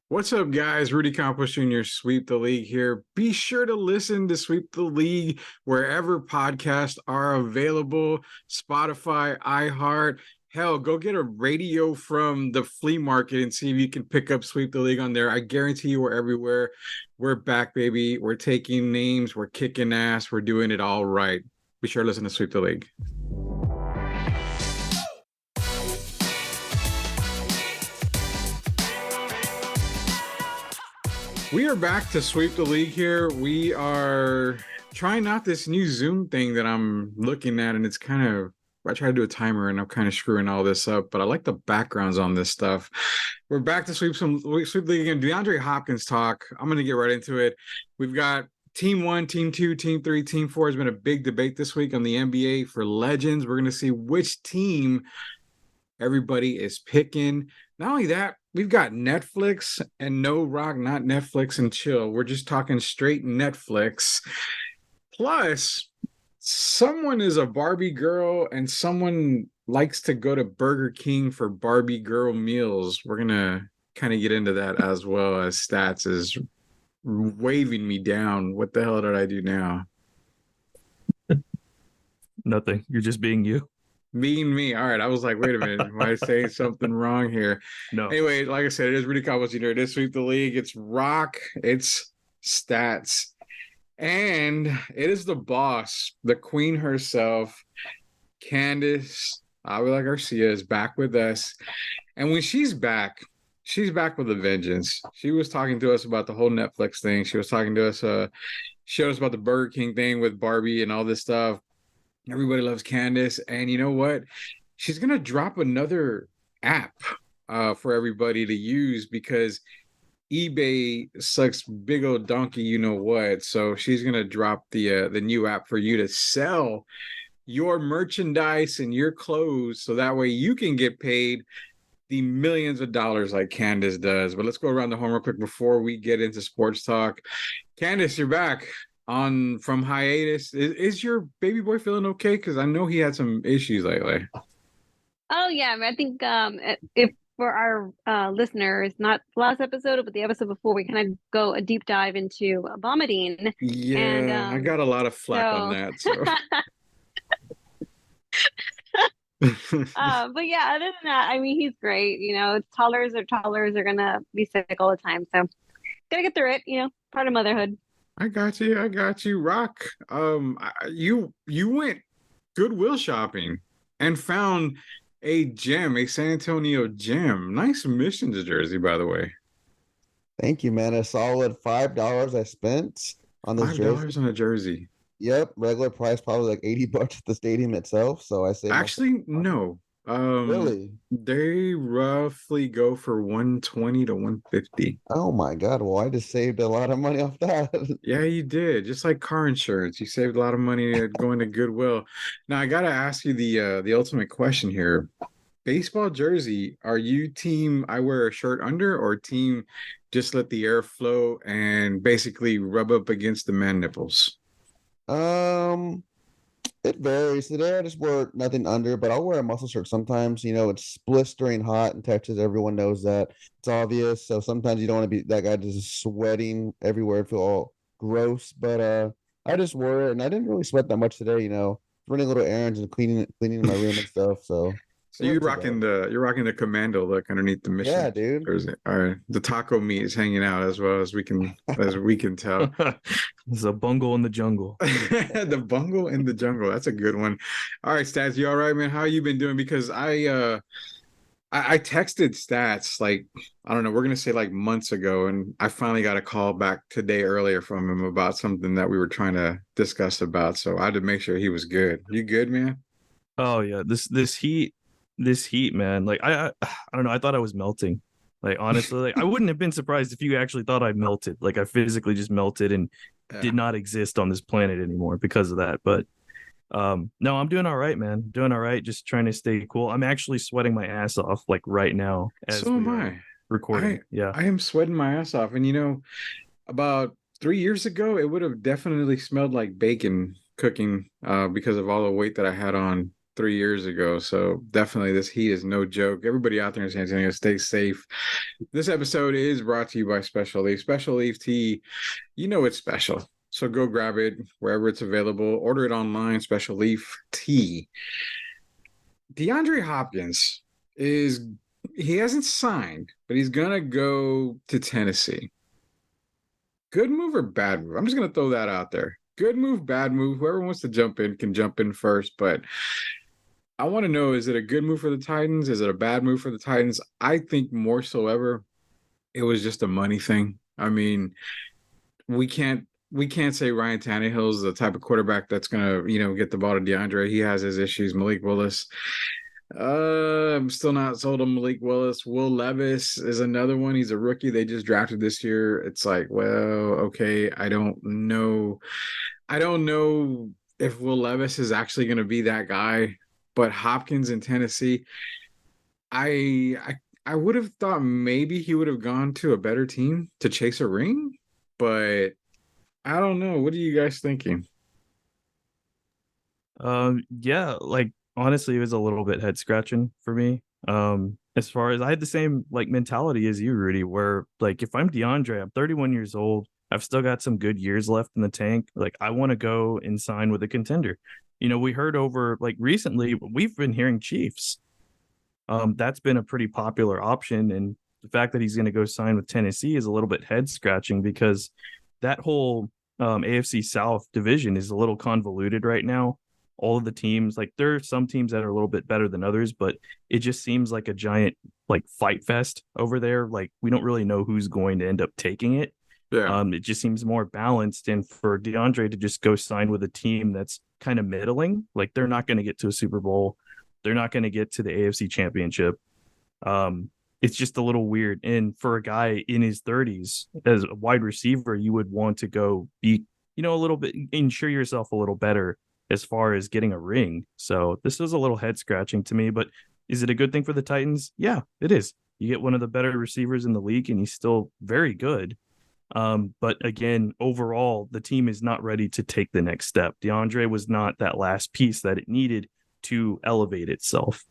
What's up, guys? Rudy Campos Jr. Sweep the League here. Be sure to listen to Sweep the League wherever podcasts are available. Spotify, iHeart. Hell, go get a radio from the flea market and see if you can pick up Sweep the League on there. I guarantee you we're everywhere. We're back, baby. We're taking names. We're kicking ass. We're doing it all right. Be sure to listen to Sweep the League. We are back to Sweep the League here. We are trying out this new Zoom thing that I'm looking at, and it's kind of, I try to do a timer and I'm kind of screwing all this up, but I like the backgrounds on this stuff. We're back to Sweep the League again. Deandre Hopkins talk. I'm going to get right into it. We've got Team 1, Team 2, Team 3, Team 4 has been a big debate this week on the NBA for Legends. We're going to see which team everybody is picking. Not only that, we've got Netflix and no rock, not Netflix and chill. We're just talking straight Netflix. Plus, someone is a Barbie girl and someone likes to go to Burger King for Barbie girl meals. We're going to kind of get into that as well, as Stats is waving me down. What the hell did I do now? Nothing. You're just being you. Being me. All right. I was like, wait a minute. Am I saying something wrong here? No. Anyway, like I said, it is Rudy Campos Jr. It is Sweep the League. It's rock. It's stats. And it is the boss, the queen herself, Candice Avila-Garcia is back with us. And when she's back with a vengeance. She was talking to us about the whole Netflix thing. She was talking to us, showed us about the Burger King thing with Barbie and all this stuff. Everybody loves Candice. And you know what? She's going to drop another app for everybody to use because eBay sucks big old donkey, you know what. So she's going to drop the new app for you to sell your merchandise and your clothes so that way you can get paid the millions of dollars like Candice does. But let's go around the horn real quick before we get into sports talk. Candice, you're back on from hiatus. Is your baby boy feeling okay? Because I know he had some issues lately. Oh yeah, I think if for our listeners, not the last episode, but the episode before, we kind of go a deep dive into vomiting. Yeah, and, I got a lot of flack on that. So. But yeah, other than that, I mean, he's great. You know, toddlers are gonna be sick all the time, so gotta get through it. You know, part of motherhood. I got you. Rock. You went Goodwill shopping and found a gem, a San Antonio gem. Nice Missions jersey, by the way. Thank you, man. A solid $5 I spent on this $5 on a jersey. Yep, regular price probably like $80 at the stadium itself. So I say actually no. Really? They roughly go for 120 to 150. Oh my God. Well, I just saved a lot of money off that. Yeah, you did. Just like car insurance. You saved a lot of money going to Goodwill. Now I gotta ask you the ultimate question here. Baseball jersey, are you team I wear a shirt under or team just let the air flow and basically rub up against the man nipples? It varies. Today I just wear nothing under, but I'll wear a muscle shirt sometimes. You know, it's blistering hot in Texas. Everyone knows that. It's obvious. So sometimes you don't want to be that guy just sweating everywhere and feel all gross. But I just wore it and I didn't really sweat that much today, you know. Running little errands and cleaning my room and stuff. So you're rocking the commando look underneath the mission. Yeah, dude. Jersey. All right. The taco meat is hanging out as well as we can tell. It's a bungle in the jungle. The bungle in the jungle. That's a good one. All right, Stats, you all right, man? How you been doing? Because I texted Stats like, I don't know, we're gonna say like months ago, and I finally got a call back today earlier from him about something that we were trying to discuss about. So I had to make sure he was good. You good, man? Oh yeah, this heat, man. Like I don't know. I thought I was melting. Like honestly, like I wouldn't have been surprised if you actually thought I melted. Like I physically just melted and did not exist on this planet anymore because of that. But no, I'm doing all right, man. Doing all right. Just trying to stay cool. I'm actually sweating my ass off like right now as so am I recording. Yeah, I am sweating my ass off. And you know, about 3 years ago, it would have definitely smelled like bacon cooking because of all the weight that I had on 3 years ago. So definitely this heat is no joke. Everybody out there in San Antonio, stay safe. This episode is brought to you by Special Leaf. Special Leaf tea, you know it's special. So go grab it wherever it's available. Order it online, Special Leaf tea. DeAndre Hopkins he hasn't signed, but he's gonna go to Tennessee. Good move or bad move? I'm just gonna throw that out there. Good move, bad move. Whoever wants to jump in can jump in first, but I want to know, is it a good move for the Titans? Is it a bad move for the Titans? I think more so ever, it was just a money thing. I mean, we can't say Ryan Tannehill is the type of quarterback that's gonna, get the ball to DeAndre. He has his issues. Malik Willis. I'm still not sold on Malik Willis. Will Levis is another one. He's a rookie they just drafted this year. It's like, well, okay, I don't know. I don't know if Will Levis is actually going to be that guy. But Hopkins in Tennessee, I would have thought maybe he would have gone to a better team to chase a ring, but I don't know. What are you guys thinking? Yeah, like honestly, it was a little bit head scratching for me. As far as I had the same like mentality as you, Rudy, where like if I'm DeAndre, I'm 31 years old, I've still got some good years left in the tank. Like I want to go and sign with a contender. We heard over like recently, we've been hearing Chiefs. That's been a pretty popular option. And the fact that he's going to go sign with Tennessee is a little bit head scratching because that whole AFC South division is a little convoluted right now. All of the teams, like there are some teams that are a little bit better than others, but it just seems like a giant like fight fest over there. Like we don't really know who's going to end up taking it. Yeah. It just seems more balanced. And for DeAndre to just go sign with a team that's kind of middling, like they're not going to get to a Super Bowl. They're not going to get to the AFC Championship. It's just a little weird. And for a guy in his 30s as a wide receiver, you would want to go be, a little bit, ensure yourself a little better as far as getting a ring. So this was a little head scratching to me, but is it a good thing for the Titans? Yeah, it is. You get one of the better receivers in the league and he's still very good. But again, overall, the team is not ready to take the next step. DeAndre was not that last piece that it needed to elevate itself.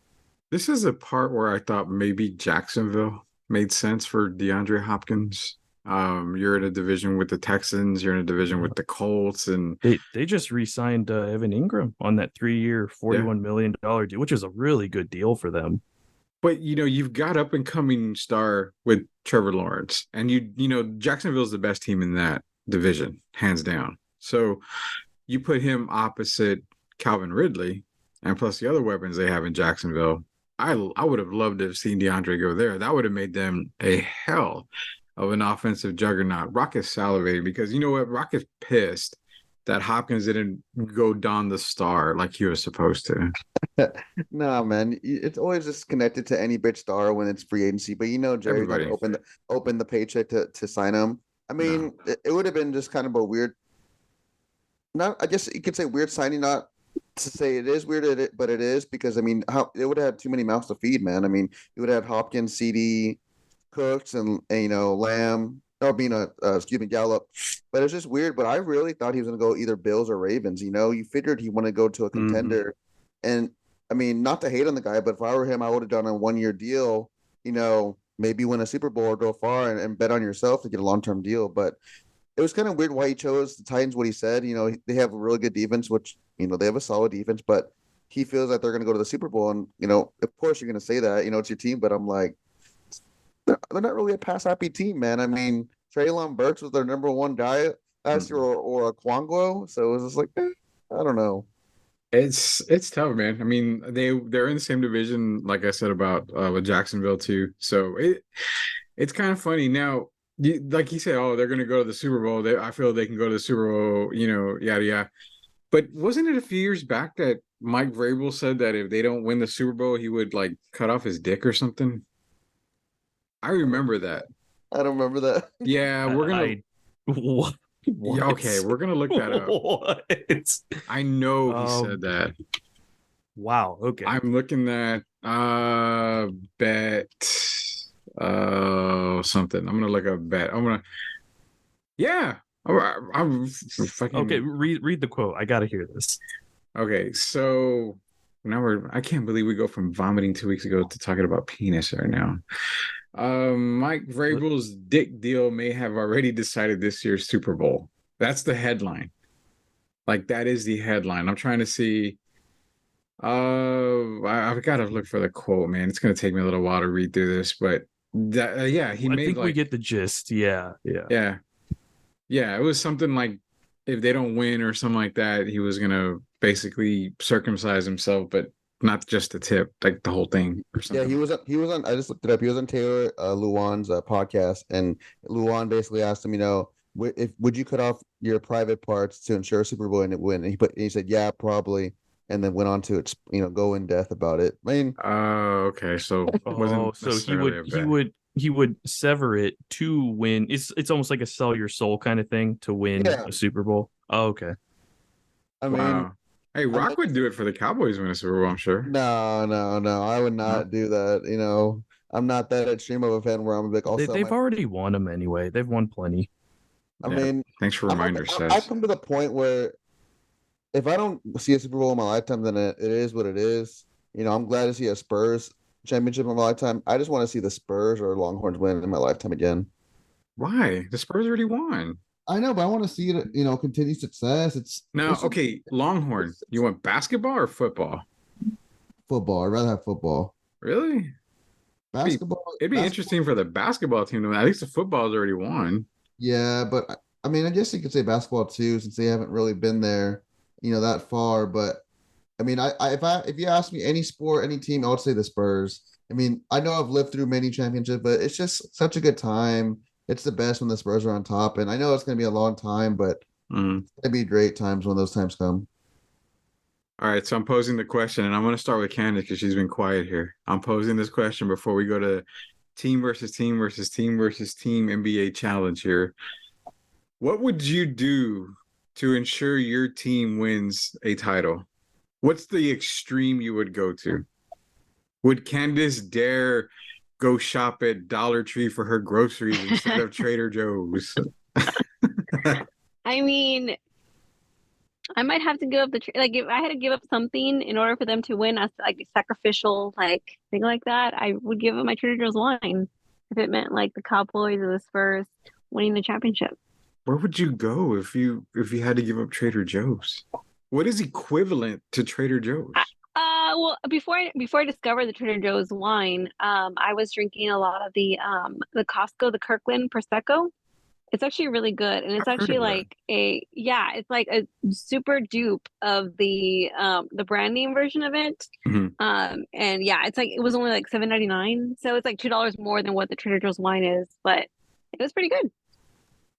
This is a part where I thought maybe Jacksonville made sense for DeAndre Hopkins. You're in a division with the Texans, you're in a division with the Colts, and they just re-signed Evan Ingram on that 3-year, $41 million deal, which is a really good deal for them. But you've got up and coming star with Trevor Lawrence, and Jacksonville's the best team in that division, hands down. So you put him opposite Calvin Ridley, and plus the other weapons they have in Jacksonville. I would have loved to have seen DeAndre go there. That would have made them a hell of an offensive juggernaut. Rock is salivating because you know what? Rock is pissed that Hopkins didn't go don the star like he was supposed to. Nah, man, it's always just connected to any bitch star when it's free agency. But Jerry's not open the paycheck to sign him. I mean, no. It would have been just kind of a weird. Not, I guess you could say weird signing. Not to say it is weird, but it is because I mean, it would have had too many mouths to feed, man. I mean, you would have Hopkins, CD, Cooks, and Lamb. Gallup. But it's just weird. But I really thought he was going to go either Bills or Ravens. You figured he wanted to go to a contender. Mm-hmm. And I mean, not to hate on the guy, but if I were him, I would have done a 1-year deal. Maybe win a Super Bowl or go far and bet on yourself to get a long-term deal. But it was kind of weird why he chose the Titans. What he said, they have a really good defense, which they have a solid defense, but he feels that they're going to go to the Super Bowl. And of course you're going to say that. It's your team, but I'm like. They're not really a pass-happy team, man. I mean, Treylon Burks was their number one guy last year, or a Kwangwo. So it was just like, I don't know. It's tough, man. I mean, they're in the same division, like I said about with Jacksonville too. So it's kind of funny now. Like you said, they're going to go to the Super Bowl. I feel they can go to the Super Bowl. Yada yada. But wasn't it a few years back that Mike Vrabel said that if they don't win the Super Bowl, he would like cut off his dick or something? I remember that. I don't remember that. Yeah, we're gonna. What? Yeah, okay, we're gonna look that up. What? I know he said that. Wow. Okay. I'm looking at bet something. I'm gonna look up bet. Yeah. I'm fucking. Okay. Read the quote. I gotta hear this. Okay, so I can't believe we go from vomiting 2 weeks ago to talking about penis right now. Mike Vrabel's dick deal may have already decided this year's Super Bowl. That's the headline. Like, that is the headline. I'm trying to see. I've got to look for the quote, man. It's going to take me a little while to read through this, but yeah, he made, I think like, we get the gist. Yeah. yeah. It was something like, if they don't win or something like that, he was going to basically circumcise himself, but not just the tip, like the whole thing or something. Yeah, he was on. I just looked it up. He was on Taylor Luan's podcast, and Luan basically asked him, would you cut off your private parts to ensure a Super Bowl and it win? And he said, yeah, probably, and then went on to go in depth about it. I mean, okay, so it wasn't so he would sever it to win. It's almost like a sell your soul kind of thing to win a Super Bowl. Oh, okay. I mean, hey, Rock would do it for the Cowboys win a Super Bowl, I'm sure. No, I would not do that. I'm not that extreme of a fan where I'm like, they've already won them anyway. They've won plenty. I mean, thanks for reminders, Seth. I've come to the point where if I don't see a Super Bowl in my lifetime, then it is what it is. I'm glad to see a Spurs championship in my lifetime. I just want to see the Spurs or Longhorns win in my lifetime again. Why? The Spurs already won. I know, but I want to see it, continue success. Okay, Longhorn. You want basketball or football? Football. I'd rather have football. Really? Basketball. It'd be interesting for the basketball team to win. At least the football's already won. Yeah, but I mean, I guess you could say basketball too, since they haven't really been there, that far. But I mean, if you ask me any sport, any team, I would say the Spurs. I mean, I know I've lived through many championships, but it's just such a good time. It's the best when the Spurs are on top, and I know it's going to be a long time, but it's going to be great times when those times come. All right, so I'm posing the question, and I'm going to start with Candice because she's been quiet here. I'm posing this question before we go to team versus team versus team versus team NBA challenge here. What would you do to ensure your team wins a title? What's the extreme you would go to? Would Candice dare go shop at Dollar Tree for her groceries instead of Trader Joe's? I mean, I might have to give up if I had to give up something in order for them to win, as like a sacrificial thing like that, I would give up my Trader Joe's wine if it meant like the Cowboys or the Spurs winning the championship. Where would you go if you had to give up Trader Joe's? What is equivalent to Trader Joe's? Well, before I discovered the Trader Joe's wine, I was drinking a lot of the Costco, the Kirkland Prosecco. It's actually really good, and it's actually like it's like a super dupe of the brand name version of it. Mm-hmm. And it's like it was only like $7.99, so it's like $2 more than what the Trader Joe's wine is, but it was pretty good.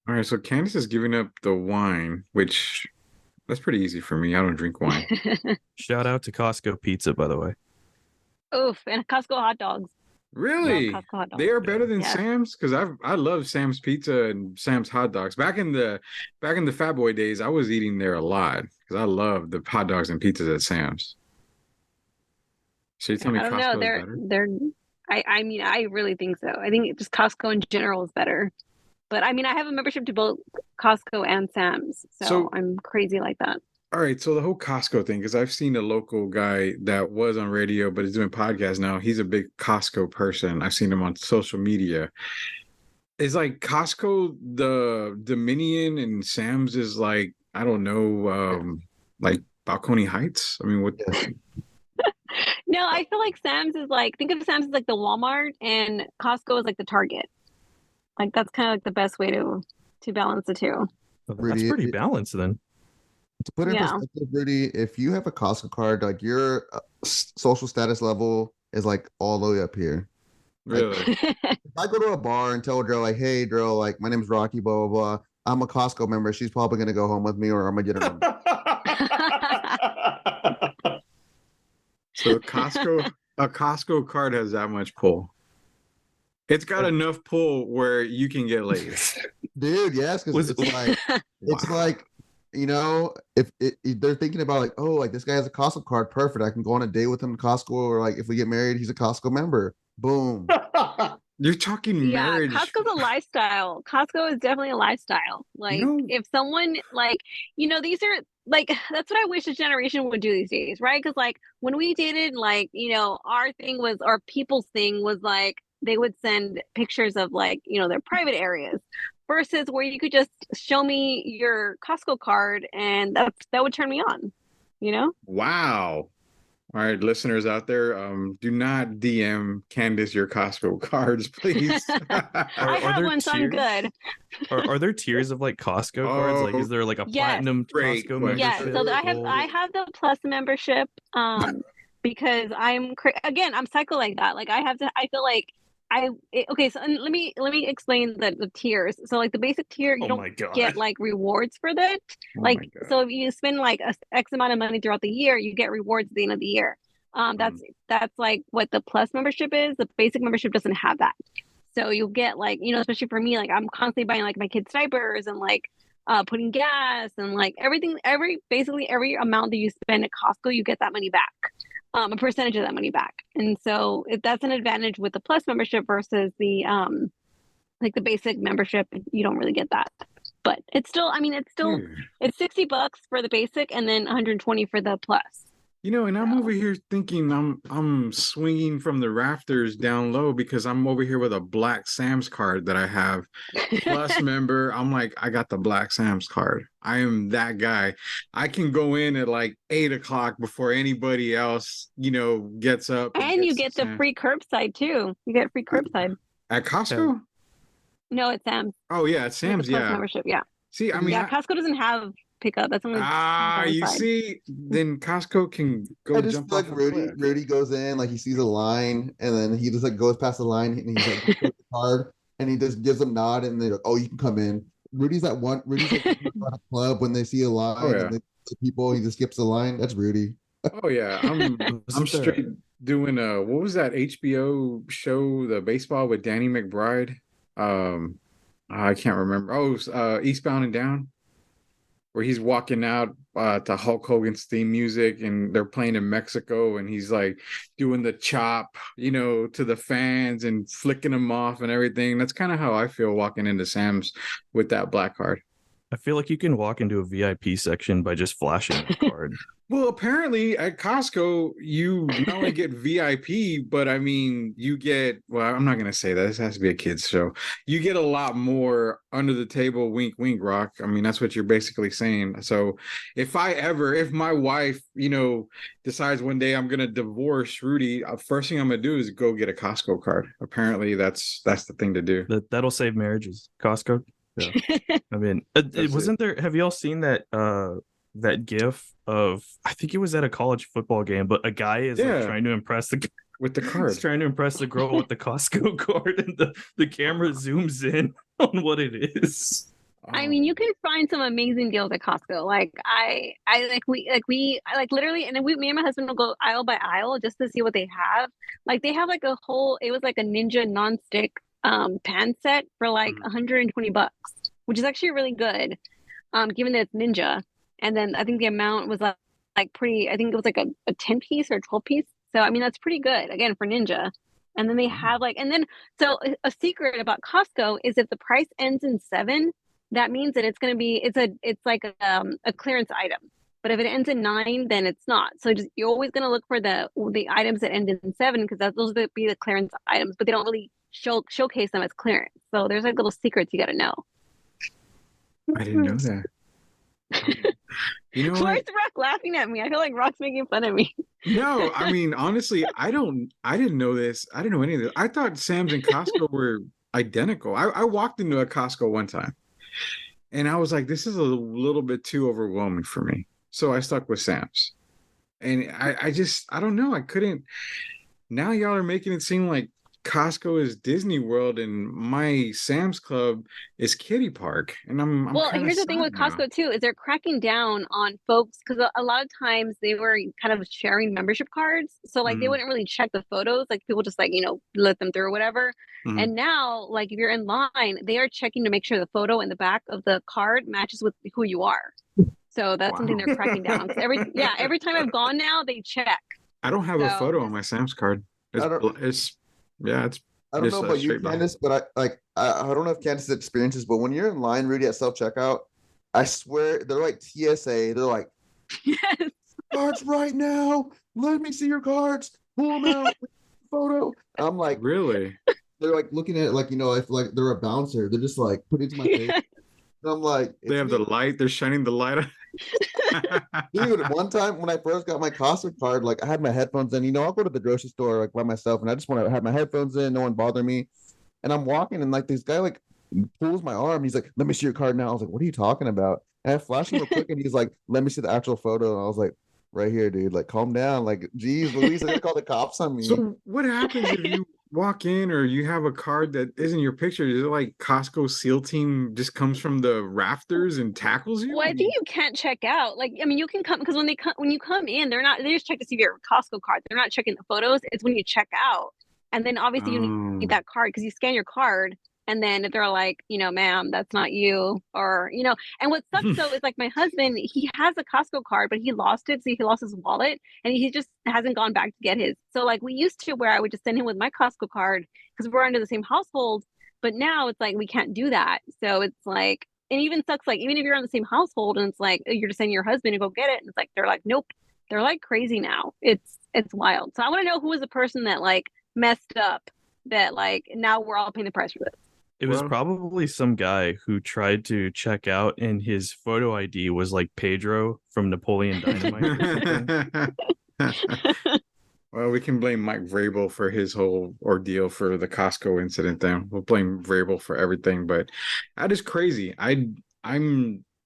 All right, so Candice is giving up the wine, which that's pretty easy for me. I don't drink wine. Shout out to Costco Pizza, by the way. Oof, and Costco hot dogs. Really? Costco hot dogs. They are better than Yes. Sam's? Because I love Sam's Pizza and Sam's hot dogs. Back in the Fat Boy days, I was eating there a lot because I love the hot dogs and pizzas at Sam's. So you tell me I don't Costco know. is better? They're. I mean, I really think so. I think just Costco in general is better. But I mean, I have a membership to both Costco and Sam's, so I'm crazy like that. All right, so the whole Costco thing, because I've seen a local guy that was on radio, but is doing podcasts now. He's a big Costco person. I've seen him on social media. Is like Costco the Dominion and Sam's is like, I don't know, like Balcony Heights? I mean, what? No, I feel like Sam's is like, think of Sam's as like the Walmart and Costco is like the Target. Like that's kind of like the best way to balance the two. That's Rudy, pretty balanced then. To put it in perspective, Rudy, if you have a Costco card, like your social status level is like all the way up here. Really? If I go to a bar and tell a girl, like, hey, girl, like, my name's Rocky, blah, blah, blah. I'm a Costco member. She's probably going to go home with me or I'm going to get her number. So a Costco card has that much pull. It's got enough pull where you can get laid. Dude, yes, because it's like, it's like, if they're thinking about like, oh, like this guy has a Costco card, perfect. I can go on a date with him in Costco, or like if we get married, he's a Costco member. Boom. You're talking marriage. Yeah, Costco's a lifestyle. Costco is definitely a lifestyle. Like if someone like, these are like that's what I wish this generation would do these days, right? Because like when we dated, like, you know, our thing was, our people's thing was like they would send pictures of like, you know, their private areas, versus where you could just show me your Costco card and that would turn me on, you know? Wow. All right, listeners out there, do not DM Candice your Costco cards, please. I Are have there one, so I'm tiers? good. Are there tiers of like Costco cards? Like, is there like a Yes. platinum Great Costco question. Yes, membership? so I Gold? have the plus membership, because again, I'm psycho like that. Like I feel like okay, so let me explain the tiers. So like the basic tier, you Oh don't my God. get like rewards for that. Oh Like, my God. so if you spend like a X amount of money throughout the year, you get rewards at the end of the year. That's like what the plus membership is. The basic membership doesn't have that. So you'll get like, you know, especially for me, like I'm constantly buying like my kids' diapers and like putting gas and like everything, basically every amount that you spend at Costco, you get that money back, a percentage of that money back. And so that's an advantage with the plus membership versus the like the basic membership. You don't really get that, but it's still, I mean, it's $60 for the basic and then 120 for the plus. You know, and I'm over here thinking I'm swinging from the rafters down low because I'm over here with a Black Sam's card that I have. Plus member, I'm like, I got the Black Sam's card. I am that guy. I can go in at like 8 o'clock before anybody else, you know, gets up. And you get the free curbside too. You get free curbside. At Costco? No, it's Sam's. Oh yeah, it's Sam's, plus yeah. membership, yeah. See, I mean, yeah, Costco doesn't have pickup. That's only you see, then Costco can go I just jump feel off like a cliff. Rudy goes in, like he sees a line, and then he just like goes past the line, and he's like the card, and he just gives them a nod, and they're like, "Oh, you can come in." Rudy's like at a club when they see a line, and they see people, he just skips the line. That's Rudy. Oh yeah, I'm straight doing what was that HBO show, the baseball with Danny McBride? I can't remember. Oh, Eastbound and Down, where he's walking out to Hulk Hogan's theme music, and they're playing in Mexico, and he's like doing the chop, you know, to the fans and flicking them off and everything. That's kind of how I feel walking into Sam's with that black card. I feel like you can walk into a VIP section by just flashing the card. Well, apparently at Costco, you not only get VIP, but I mean, you get, well, I'm not going to say that. This has to be a kid's show. You get a lot more under the table, wink, wink, Rock. I mean, that's what you're basically saying. So if my wife, you know, decides one day I'm going to divorce Rudy, first thing I'm going to do is go get a Costco card. Apparently that's the thing to do. That'll save marriages. Costco. Yeah. I mean, it wasn't there. Have y'all seen that that GIF of, I think it was at a college football game, but a guy is like trying to impress with the card. He's trying to impress the girl with the Costco card, and the camera zooms in on what it is. I mean, you can find some amazing deals at Costco. Like we literally, and then me and my husband will go aisle by aisle just to see what they have. Like they have like it was like a Ninja nonstick pan set for like $120, which is actually really good, given that it's Ninja. And then I think the amount was like pretty, I think it was like a 10 piece or 12 piece. So I mean, that's pretty good again for Ninja. And then they have like, and then so a secret about Costco is if the price ends in 7, that means that it's going to be, it's like a clearance item. But if it ends in 9, then it's not. So you're always going to look for the items that end in 7, because those would be the clearance items, but they don't really showcase them as clearance. So there's like little secrets you got to know. I didn't know that. You know, why is Rock laughing at me? I feel like Rock's making fun of me. No, I mean, honestly, I didn't know this. I didn't know any of this. I thought Sam's and Costco were identical. I walked into a Costco one time and I was like, this is a little bit too overwhelming for me. So I stuck with Sam's. And I don't know. I couldn't. Now y'all are making it seem like Costco is Disney World and my Sam's Club is Kiddie Park. And I'm well, here's the thing with Costco too, is they're cracking down on folks, because a lot of times they were kind of sharing membership cards. So like they wouldn't really check the photos. Like people just like, you know, let them through or whatever. And now like if you're in line, they are checking to make sure the photo in the back of the card matches with who you are. So that's something they're cracking down. Every time I've gone now, they check. I don't have a photo on my Sam's card. I don't know about you, Candice, but I don't know if Candice experiences, but when you're in line, Rudy, at self-checkout, I swear they're like TSA. They're like, Yes. Cards right now. Let me see your cards. Pull them out. Photo. I'm like, Really? they're like looking at it like, if like they're a bouncer. They're just like putting it to my face. Yeah. And I'm like, They it's have me. the light. They're shining the light on. Dude, one time when I first got my Costco card, like I had my headphones in. I'll go to the grocery store like by myself, and I just want to have my headphones in, no one bother me. And I'm walking, and like this guy like pulls my arm. He's like, "Let me see your card now." I was like, "What are you talking about?" And I flashed him real quick, and he's like, "Let me see the actual photo." And I was like, "Right here, dude. Like, calm down. Like, geez, Luis, I gotta call the cops on me." So what happens if you walk in or you have a card that isn't your picture? Is it like Costco SEAL team just comes from the rafters and tackles you? Well, I think you can't check out. Like, I mean, you can come because when you come in, they just check to see your Costco card. They're not checking the photos. It's when you check out, and then obviously you need Oh. that card because you scan your card, and then if they're like, ma'am, that's not you, or And what sucks though is like my husband, he has a Costco card, but he lost it, so he lost his wallet, and he just hasn't gone back to get his. So like we used to, where I would just send him with my Costco card because we're under the same household, but now it's like we can't do that. So it's like. It even sucks, like, even if you're in the same household and it's like, you're just sending your husband to go get it. And it's like, they're like, nope. They're like crazy now. It's wild. So I want to know who was the person that like messed up that like now we're all paying the price for this. It was Well- probably some guy who tried to check out and his photo ID was like Pedro from Napoleon Dynamite or something. Well, we can blame Mike Vrabel for his whole ordeal for the Costco incident. Then we'll blame Vrabel for everything, but that is crazy. I'm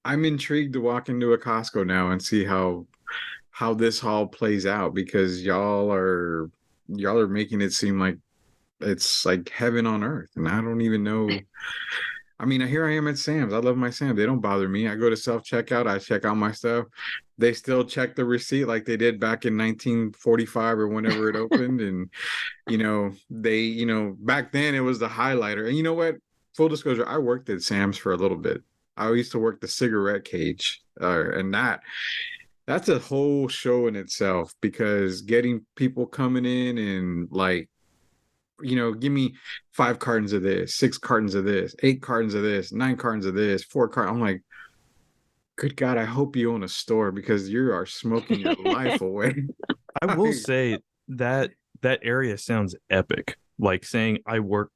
intrigued to walk into a Costco now and see how this all plays out because y'all are making it seem like it's like heaven on earth, and I don't even know. I mean, here I am at Sam's. I love my Sam's. They don't bother me. I go to self-checkout. I check out my stuff. They still check the receipt like they did back in 1945 or whenever it opened. And, back then it was the highlighter. And you know what? Full disclosure, I worked at Sam's for a little bit. I used to work the cigarette cage. And that's a whole show in itself because getting people coming in and like, give me 5 cartons of this, 6 cartons of this, 8 cartons of this, 9 cartons of this, 4 cartons. I'm like, good God, I hope you own a store because you are smoking your life away. I will say that area sounds epic. Like saying I work,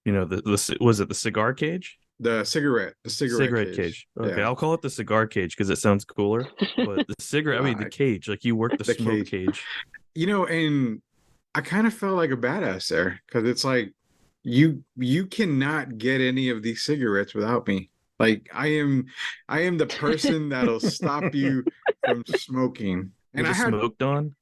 was it the cigar cage? The cigarette cage. Okay, Yeah. I'll call it the cigar cage because it sounds cooler. But the cigarette, I mean the cage, like you work the smoke cage. And I kind of felt like a badass there because it's like you cannot get any of these cigarettes without me. Like I am the person that'll stop you from smoking. And I had smoked on.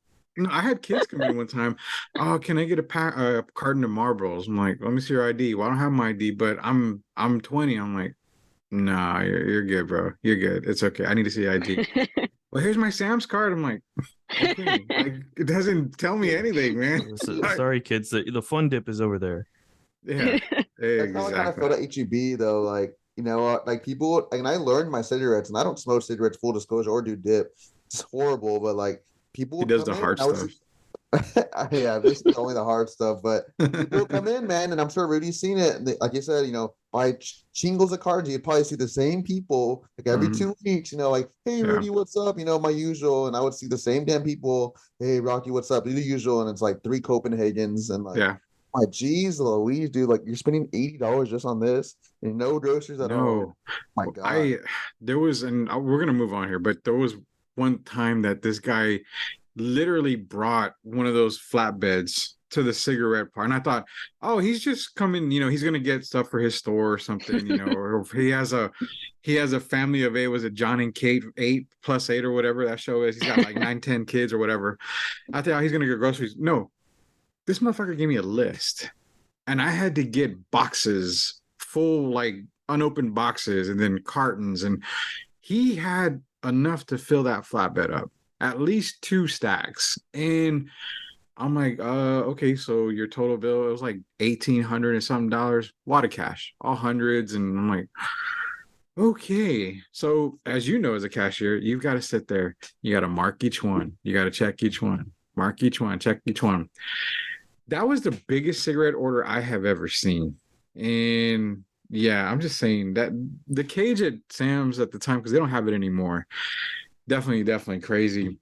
I had kids come in one time. Oh, can I get a carton of Marlboros? I'm like, let me see your ID. Well, I don't have my ID, but I'm 20. I'm like, nah, you're good, bro. You're good. It's okay. I need to see ID. Well, here's my Sam's card. I'm like, okay. Like, it doesn't tell me anything, man. Sorry, kids. The fun dip is over there. Yeah, That's how I kind of felt at HEB though. Like, like people, and I learned my cigarettes, and I don't smoke cigarettes, full disclosure, or do dip. It's horrible, but like people. He does the hard stuff. Yeah, this is only the hard stuff, but people come in, man, and I'm sure Rudy's seen it. And like you said, by shingles of cards, you'd probably see the same people like every 2 weeks. Like, hey, Rudy, what's up? My usual, and I would see the same damn people. Hey, Rocky, what's up? Do the usual, and it's like 3 Copenhagens, and like, yeah. My geez, Louise, dude, like you're spending $80 just on this, and no groceries at all. My God, there was, and we're gonna move on here, but there was one time that this guy literally brought one of those flatbeds to the cigarette part, and I thought, oh, he's just coming, he's gonna get stuff for his store or something, or he has a family of 8. Was it John and Kate 8+8 or whatever that show is? He's got like 9-10 kids or whatever. I thought, oh, he's gonna get groceries. No, this motherfucker gave me a list, and I had to get boxes full, like unopened boxes, and then cartons, and he had enough to fill that flatbed up, at least 2 stacks. And I'm like, okay, so your total bill, it was like $1,800 and something dollars, a lot of cash, all hundreds. And I'm like, okay. So as you know, as a cashier, you've got to sit there, you got to mark each one, you got to check each one, mark each one, check each one. That was the biggest cigarette order I have ever seen. And yeah, I'm just saying that the cage at Sam's at the time, because they don't have it anymore, Definitely crazy.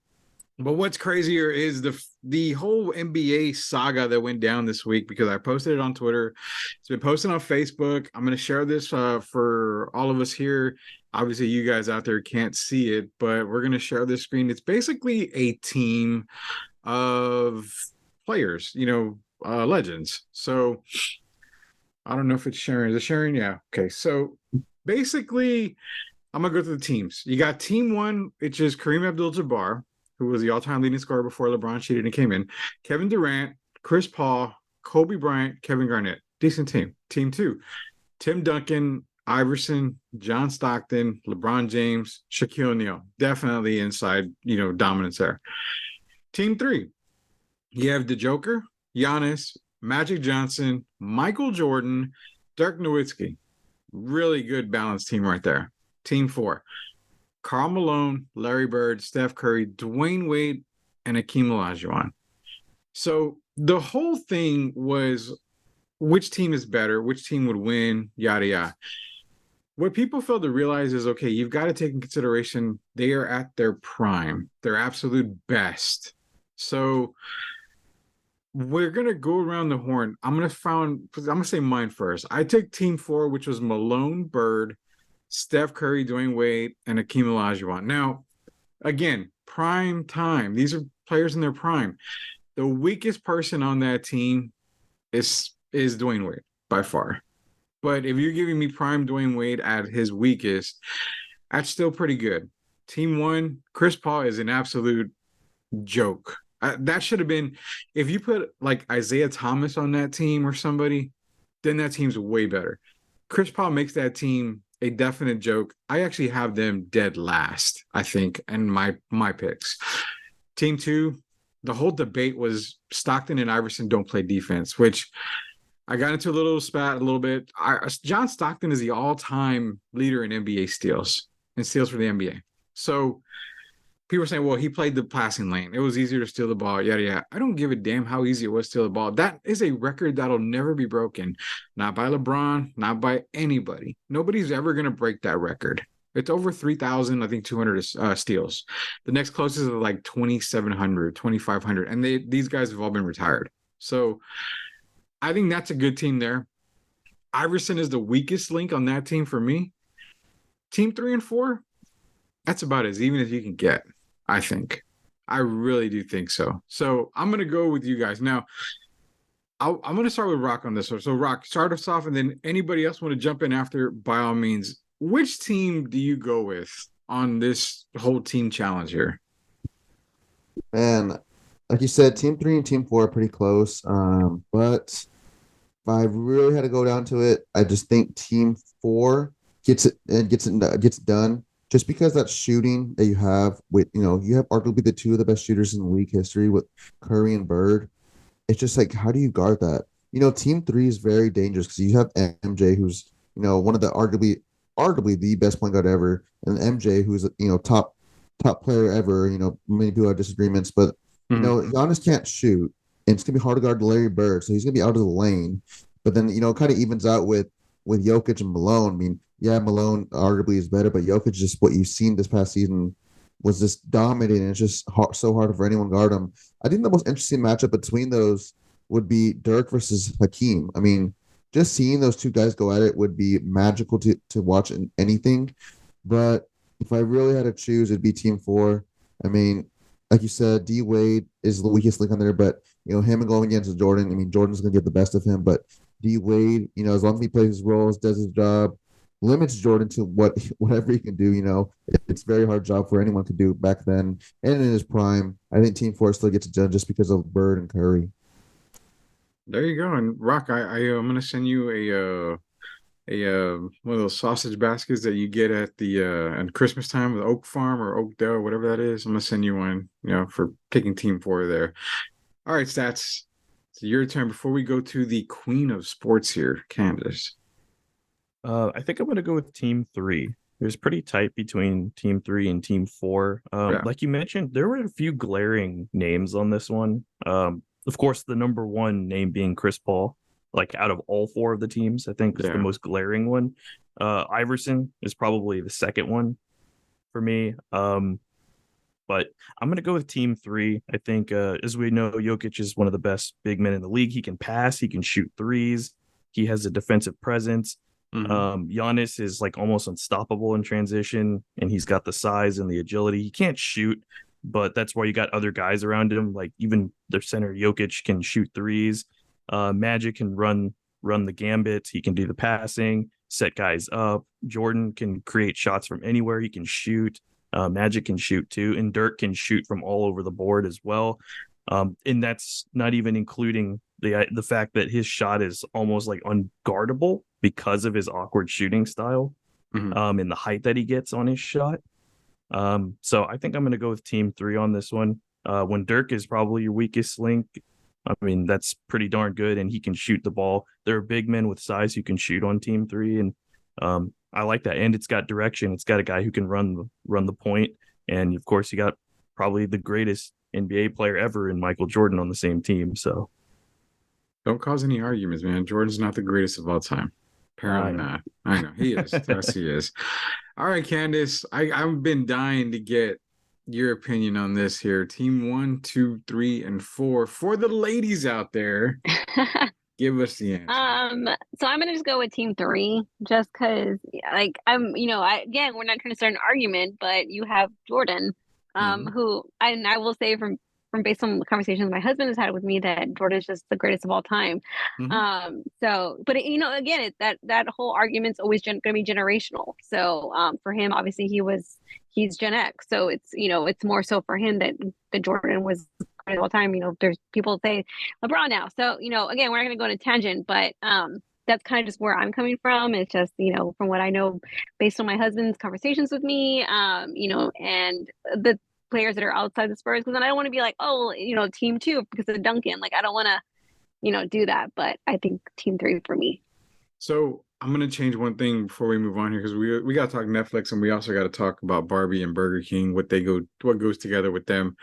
But what's crazier is the whole NBA saga that went down this week, because I posted it on Twitter. It's been posted on Facebook. I'm going to share this for all of us here. Obviously, you guys out there can't see it, but we're going to share this screen. It's basically a team of players, legends. So I don't know if it's sharing. Is it sharing? Yeah. Okay. So basically, I'm going to go through the teams. You got team one, which is Kareem Abdul-Jabbar, who was the all-time leading scorer before LeBron cheated and came in. Kevin Durant, Chris Paul, Kobe Bryant, Kevin Garnett. Decent team. Team two, Tim Duncan, Iverson, John Stockton, LeBron James, Shaquille O'Neal. Definitely inside, dominance there. Team three, you have the Joker, Giannis, Magic Johnson, Michael Jordan, Dirk Nowitzki. Really good balanced team right there. Team four, Karl Malone, Larry Bird, Steph Curry, Dwayne Wade, and Hakeem Olajuwon. So the whole thing was which team is better, which team would win, yada, yada. What people fail to realize is, okay, you've got to take in consideration they are at their prime, their absolute best. So we're going to go around the horn. I'm going to say mine first. I took team four, which was Malone, Bird, Steph Curry, Dwayne Wade, and Hakeem Olajuwon. Now, again, prime time. These are players in their prime. The weakest person on that team is Dwayne Wade by far. But if you're giving me prime Dwayne Wade at his weakest, that's still pretty good. Team one, Chris Paul is an absolute joke. That should have been, if you put like Isaiah Thomas on that team or somebody, then that team's way better. Chris Paul makes that team a definite joke. I actually have them dead last, I think, and my picks. Team two, the whole debate was Stockton and Iverson don't play defense, which I got into a little bit. John Stockton is the all-time leader in NBA steals and steals for the NBA. So people are saying, well, he played the passing lane. It was easier to steal the ball, yada, yada. I don't give a damn how easy it was to steal the ball. That is a record that'll never be broken. Not by LeBron, not by anybody. Nobody's ever going to break that record. It's over 3,000, I think 200 steals. The next closest is like 2,700, 2,500. And these guys have all been retired. So I think that's a good team there. Iverson is the weakest link on that team for me. Team 3 and 4, that's about as even as you can get, I think. I really do think so. So I'm going to go with you guys. Now, I'm going to start with Rock on this one. So, Rock, start us off, and then anybody else want to jump in after, by all means. Which team do you go with on this whole team challenge here? Man, like you said, team 3 and team 4 are pretty close. But if I really had to go down to it, I just think team 4 gets it done. Just because that shooting that you have with, you have arguably the two of the best shooters in league history with Curry and Bird. It's just like, how do you guard that? Team 3 is very dangerous because you have MJ, who's, one of the arguably the best point guard ever, and MJ, who's, top player ever. Many people have disagreements, but, Giannis can't shoot, and it's going to be hard to guard Larry Bird, so he's going to be out of the lane. But then, kind of evens out with Jokic and Malone. I mean, yeah, Malone arguably is better, but Jokic, just what you've seen this past season, was just dominating. It's just so hard for anyone to guard him. I think the most interesting matchup between those would be Dirk versus Hakeem. I mean, just seeing those two guys go at it would be magical to watch in anything. But if I really had to choose, it'd be Team 4. I mean, like you said, D Wade is the weakest link on there, but him going against Jordan. I mean, Jordan's going to get the best of him, but D Wade, as long as he plays his roles, does his job, limits Jordan to whatever he can do. It's a very hard job for anyone to do back then and in his prime. I think Team 4 still gets it done just because of Bird and Curry. There you go. And Rock, I'm gonna send you a one of those sausage baskets that you get at the at Christmas time with Oak Farm or Oakdale, whatever that is. I'm gonna send you one, for picking Team 4 there. All right, Stats. It's your turn. Before we go to the queen of sports here, Candice. I think I'm going to go with Team 3. It was pretty tight between Team 3 and Team 4. Like you mentioned, there were a few glaring names on this one. Of course, the number one name being Chris Paul. Like out of all 4 of the teams, I think is the most glaring one. Iverson is probably the second one for me. But I'm going to go with team 3. I think, as we know, Jokic is one of the best big men in the league. He can pass. He can shoot threes. He has a defensive presence. Giannis is like almost unstoppable in transition, and he's got the size and the agility. He can't shoot, but that's why you got other guys around him. Like even their center Jokic can shoot threes. Magic can run the gambit. He can do the passing, set guys up. Jordan can create shots from anywhere. He can shoot. Magic can shoot too, and Dirk can shoot from all over the board as well. And that's not even including the fact that his shot is almost like unguardable because of his awkward shooting style, and the height that he gets on his shot. So I think I'm going to go with team 3 on this one. When Dirk is probably your weakest link, I mean, that's pretty darn good, and he can shoot the ball. There are big men with size who can shoot on team 3, and I like that. And it's got direction. It's got a guy who can run the point, and of course, you got probably the greatest NBA player ever in Michael Jordan on the same team. So don't cause any arguments, man. Jordan's not the greatest of all time. Apparently not. I know he is. Yes, he is. All right, Candice, I've been dying to get your opinion on this here. Team 1, 2, 3, and 4 for the ladies out there. Give us the answer. So I'm gonna just go with team 3, just because, like, again, we're not trying to start an argument, but you have Jordan, who, and I will say from based on the conversations my husband has had with me, that Jordan is just the greatest of all time. So, but again, that whole argument's always going to be generational. So, for him, obviously he's Gen X, so it's more so for him that Jordan was great of all time. There's people say LeBron now. So, again, we're not going to go on a tangent, but that's kind of just where I'm coming from. It's just, from what I know based on my husband's conversations with me, and the players that are outside the Spurs, because then I don't want to be like, team 2 because of Duncan. Like, I don't want to, do that. But I think team 3 for me. So I'm going to change one thing before we move on here, because we got to talk Netflix, and we also got to talk about Barbie and Burger King, what goes together with them.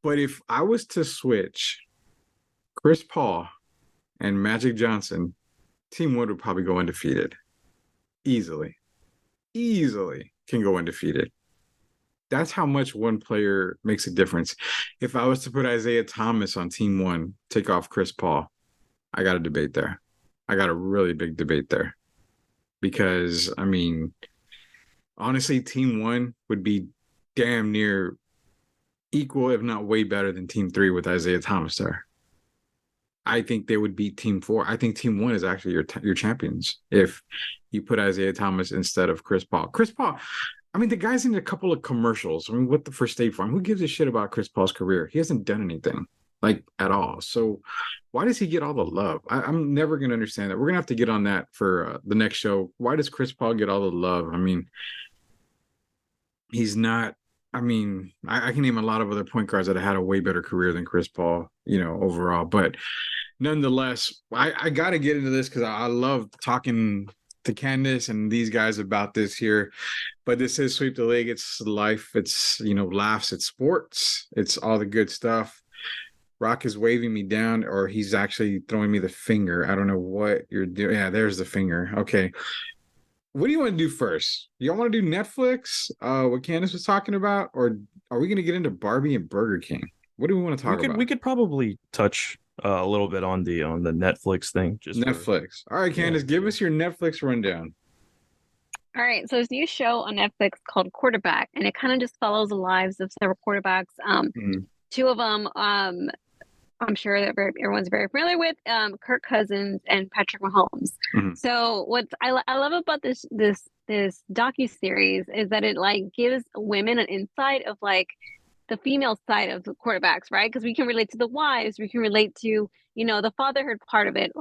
But if I was to switch Chris Paul and Magic Johnson, team 1 would probably go undefeated. Easily can go undefeated. That's how much one player makes a difference. If I was to put Isaiah Thomas on team 1, take off Chris Paul, I got a debate there. I got a really big debate there. Because, I mean, honestly, team 1 would be damn near equal, if not way better than team 3 with Isaiah Thomas there. I think they would beat team 4. I think team 1 is actually your champions if you put Isaiah Thomas instead of Chris Paul. Chris Paul, I mean, the guy's in a couple of commercials. I mean, what the first State Farm? Who gives a shit about Chris Paul's career? He hasn't done anything, like, at all. So why does he get all the love? I'm never going to understand that. We're going to have to get on that for the next show. Why does Chris Paul get all the love? I mean, he's not. I mean, I can name a lot of other point guards that have had a way better career than Chris Paul, overall. But nonetheless, I got to get into this because I love talking to Candice and these guys about this here. But this is Sweep the League. It's life. It's, laughs. It's sports. It's all the good stuff. Rock is waving me down, or he's actually throwing me the finger. I don't know what you're doing. Yeah, there's the finger. Okay. What do you want to do first? You want to do Netflix, what Candice was talking about, or are we going to get into Barbie and Burger King? What do we want to talk about? We could probably touch a little bit on the Netflix thing. Just Netflix. All right, Candice, give us your Netflix rundown. All right, so there's a new show on Netflix called Quarterback, and it kind of just follows the lives of several quarterbacks. 2 of them, I'm sure that everyone's very familiar with, Kirk Cousins and Patrick Mahomes. So what I love about this docuseries is that it gives women an insight of the female side of the quarterbacks, right? Because we can relate to the wives, we can relate to, the fatherhood part of it,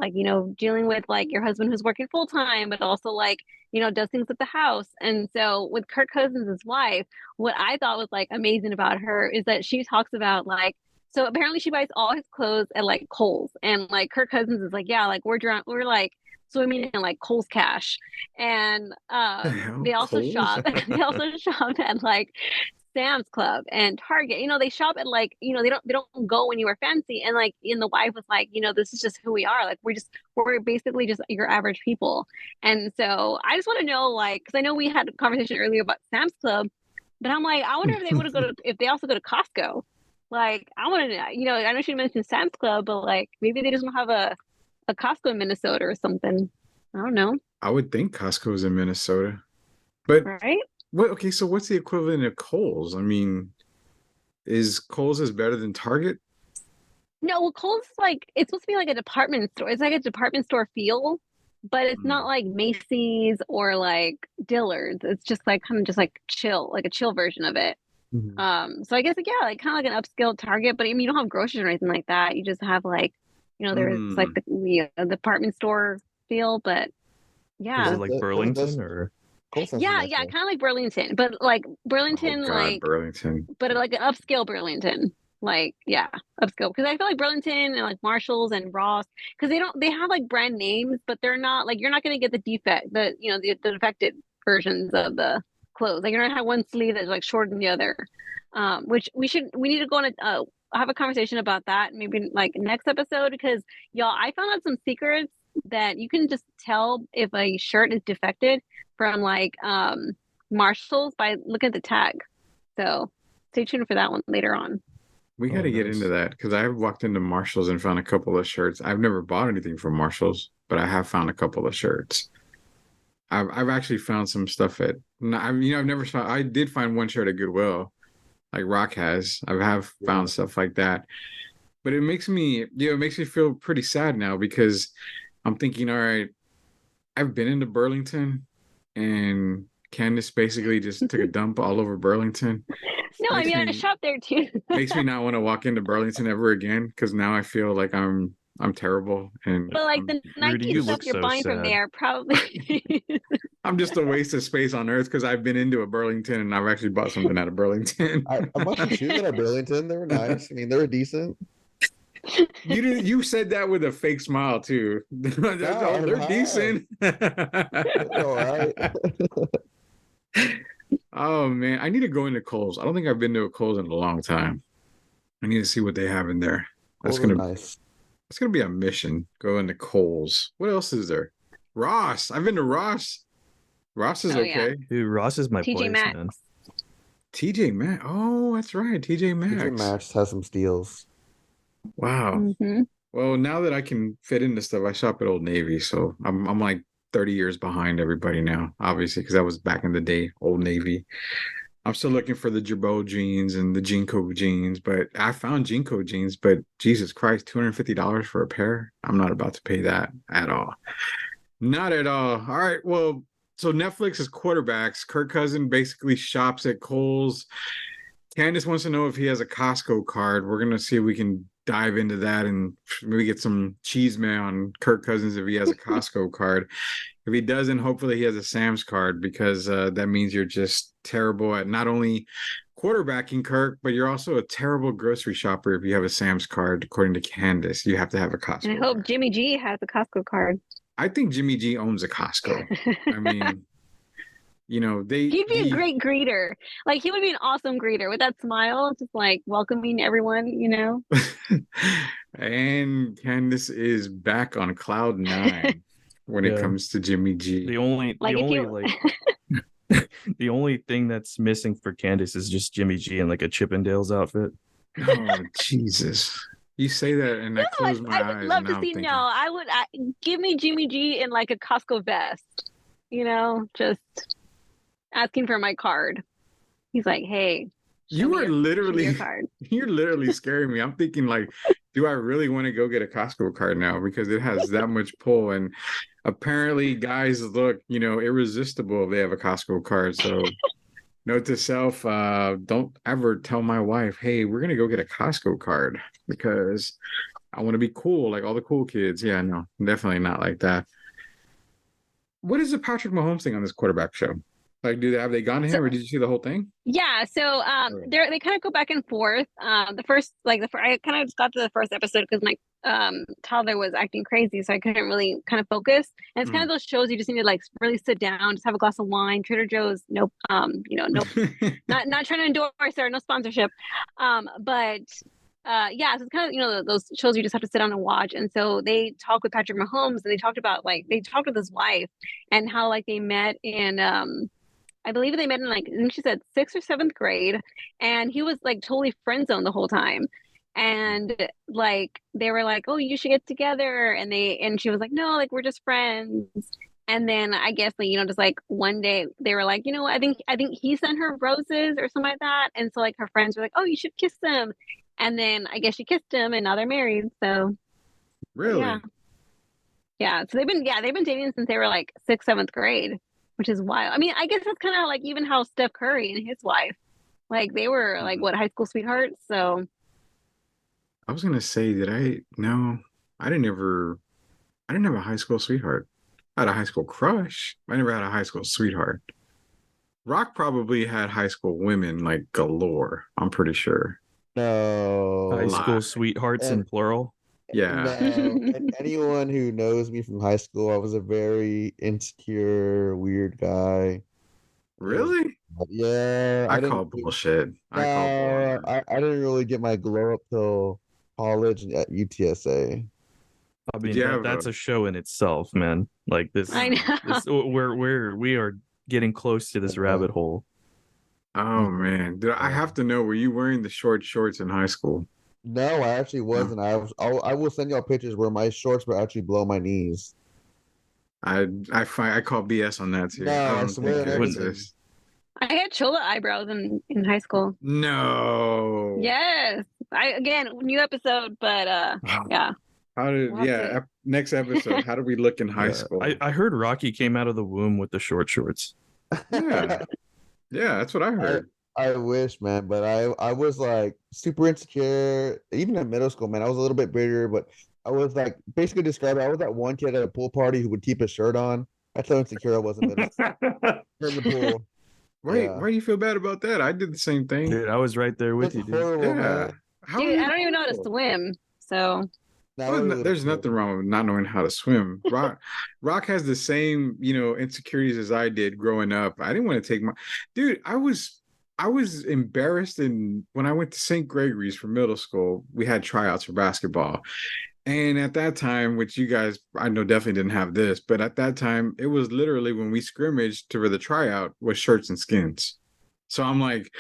dealing with your husband who's working full time, but also does things at the house. And so with Kirk Cousins' wife, what I thought was amazing about her is that she talks about so apparently she buys all his clothes at Kohl's, and Kirk Cousins is we're swimming in Kohl's cash, and they also shop. They also shop at Sam's Club and Target. They shop at they don't go anywhere fancy. And and the wife was this is just who we are. We're basically just your average people. And so I just want to know because I know we had a conversation earlier about Sam's Club. But I'm like, I wonder if they would go to if they also go to Costco. Like, I want to, I know she mentioned Sam's Club, but like maybe they just don't have a Costco in Minnesota or something. I don't know. I would think Costco is in Minnesota, but Right? what? Okay, so what's the equivalent of Kohl's? I mean, is Kohl's is better than Target? No, well, Kohl's like it's supposed to be like a department store. It's like a department store feel, but it's not like Macy's or like Dillard's. It's just like kind of just like chill, like a chill version of it. So I guess like, yeah, like kind of like an upscale Target, but I mean you don't have groceries or anything like that. You just have like, there's like the department store feel, but Is yeah. it like Burlington or? Yeah, kind of like Burlington, but like Burlington, Oh God, Burlington. but like an upscale Burlington, like yeah, upscale. Because I feel like Burlington and like Marshalls and Ross, because they have like brand names, but they're not like you're not gonna get the defected versions of the clothes. Like you're gonna have one sleeve that's like shorter than the other. Which we need to go on have a conversation about that maybe like next episode because y'all, I found out some secrets that you can just tell if a shirt is defected from like Marshalls by looking at the tag. So stay tuned for that one later on. We got to get into that because I've walked into Marshalls and found a couple of shirts. I've never bought anything from Marshalls, but I have found a couple of shirts. I've actually found some stuff I've never found. I did find one shirt at Goodwill, like Rock has. I have found stuff like that, but it makes me feel pretty sad now because I'm thinking, all right, I've been into Burlington, and Candice basically just took a dump all over Burlington. No, I mean I shopped there too. Makes me not want to walk into Burlington ever again because now I feel like I'm terrible. And but like the Nike stuff you're buying from there probably. I'm just a waste of space on earth because I've been into a Burlington and I've actually bought something out of Burlington. I bought some shoes at Burlington. They were nice. I mean, they were decent. You said that with a fake smile too. They're decent. All right. Oh man, I need to go into Kohl's. I don't think I've been to a Kohl's in a long time. I need to see what they have in there. That's gonna nice. It's gonna be a mission. Go into Kohl's. What else is there? Ross. I've been to Ross. Ross is okay. Yeah. Dude, Ross is my place, Maxx. man. TJ Maxx. Oh, that's right. TJ Maxx. TJ Maxx has some steals. Wow. Mm-hmm. Well, now that I can fit into stuff, I shop at Old Navy, so I'm like 30 years behind everybody now, obviously, because that was back in the day, Old Navy. I'm still looking for the Girbaud jeans and the Jinko jeans, but I found Jinko jeans, but Jesus Christ, $250 for a pair? I'm not about to pay that at all. Not at all. All right, well, so Netflix is quarterbacks. Kirk Cousins basically shops at Kohl's. Candice wants to know if he has a Costco card. We're going to see if we can dive into that and maybe get some cheese man on Kirk Cousins if he has a Costco card. If he doesn't, hopefully he has a Sam's card because that means you're just terrible at not only quarterbacking Kirk, but you're also a terrible grocery shopper if you have a Sam's card, according to Candice. You have to have a Costco And I hope card. Jimmy G has a Costco card. I think Jimmy G owns a Costco. I mean, he'd be a great greeter. Like he would be an awesome greeter with that smile, just like welcoming everyone, And Candice is back on cloud 9 when it comes to Jimmy G. The only thing that's missing for Candice is just Jimmy G in like a Chippendales outfit. Oh Jesus. You say that and I close my eyes. I would love to see. Give me Jimmy G in like a Costco vest, just asking for my card. He's like, hey, you're literally scaring me. I'm thinking like, do I really want to go get a Costco card now? Because it has that much pull. And apparently guys look, irresistible if they have a Costco card. So note to self, don't ever tell my wife, hey, we're going to go get a Costco card because I want to be cool like all the cool kids. Yeah, no, definitely not like that. What is the Patrick Mahomes thing on this quarterback show? Like, have they gone to him, or did you see the whole thing? Yeah, so they kind of go back and forth. I kind of just got to the first episode because my toddler was acting crazy, so I couldn't really kind of focus. And it's kind of those shows you just need to like really sit down, just have a glass of wine. Trader Joe's, nope, nope, not trying to endorse or no sponsorship, but. Yeah, so it's kind of, those shows you just have to sit down and watch. And so they talk with Patrick Mahomes and they talked with his wife and how like they met in I believe they met in like, I think she said 6th or 7th grade, and he was like totally friend zoned the whole time. And like they were like, "Oh, you should get together," and she was like, "No, like we're just friends." And then I guess like just like one day they were like, I think he sent her roses or something like that, and so like her friends were like, "Oh, you should kiss them," and then I guess she kissed him, and now they're married. So Really? yeah, yeah. So they've been dating since they were like 6th, 7th grade, which is wild. I mean, I guess that's kind of like even how Steph Curry and his wife, like they were like what, high school sweethearts. So I was gonna say, did I? No, I didn't ever. I didn't have a high school sweetheart. I had a high school crush. I never had a high school sweetheart. Rock probably had high school women like galore. I'm pretty sure. High No. school Lie. sweethearts in And plural. Yeah. no. And anyone who knows me from high school, I was a very insecure, weird guy. It was, Really? yeah, I call bullshit. I call no, bullshit. I didn't really get my glow up till college at UTSA. I Did mean you have that's a show in itself, man. Like this, I know. this we are getting close to this rabbit hole. Oh man, dude, I have to know. Were you wearing the short shorts in high school? No, I actually wasn't. I will send y'all pictures where my shorts were actually below my knees. I call BS on that too. I No, I don't swear think on it everything. exists. I had chola eyebrows in high school. No. Yes. New episode, but yeah. How did Watch it. next episode? How did we look in high Yeah. school? I heard Rocky came out of the womb with the short shorts. Yeah. Yeah, that's what I heard. I wish, man, but I was like super insecure. Even in middle school, man, I was a little bit bigger, but I was like basically described. I was that one kid at a pool party who would keep his shirt on. That's how insecure I was in middle school. In the pool. Why Yeah. do you feel bad about that? I did the same thing. Dude, I was right there with That's you, dude. horrible, Yeah. man. How Dude, are you I don't even know how to horrible? swim. So Now Well, I really there's don't nothing care. wrong with not knowing how to swim. Rock has the same, insecurities as I did growing up. I didn't want to take dude. I was embarrassed, and when I went to St. Gregory's for middle school, we had tryouts for basketball. And at that time, which you guys I know definitely didn't have this, but at that time, it was literally when we scrimmaged for the tryout was shirts and skins. So I'm like,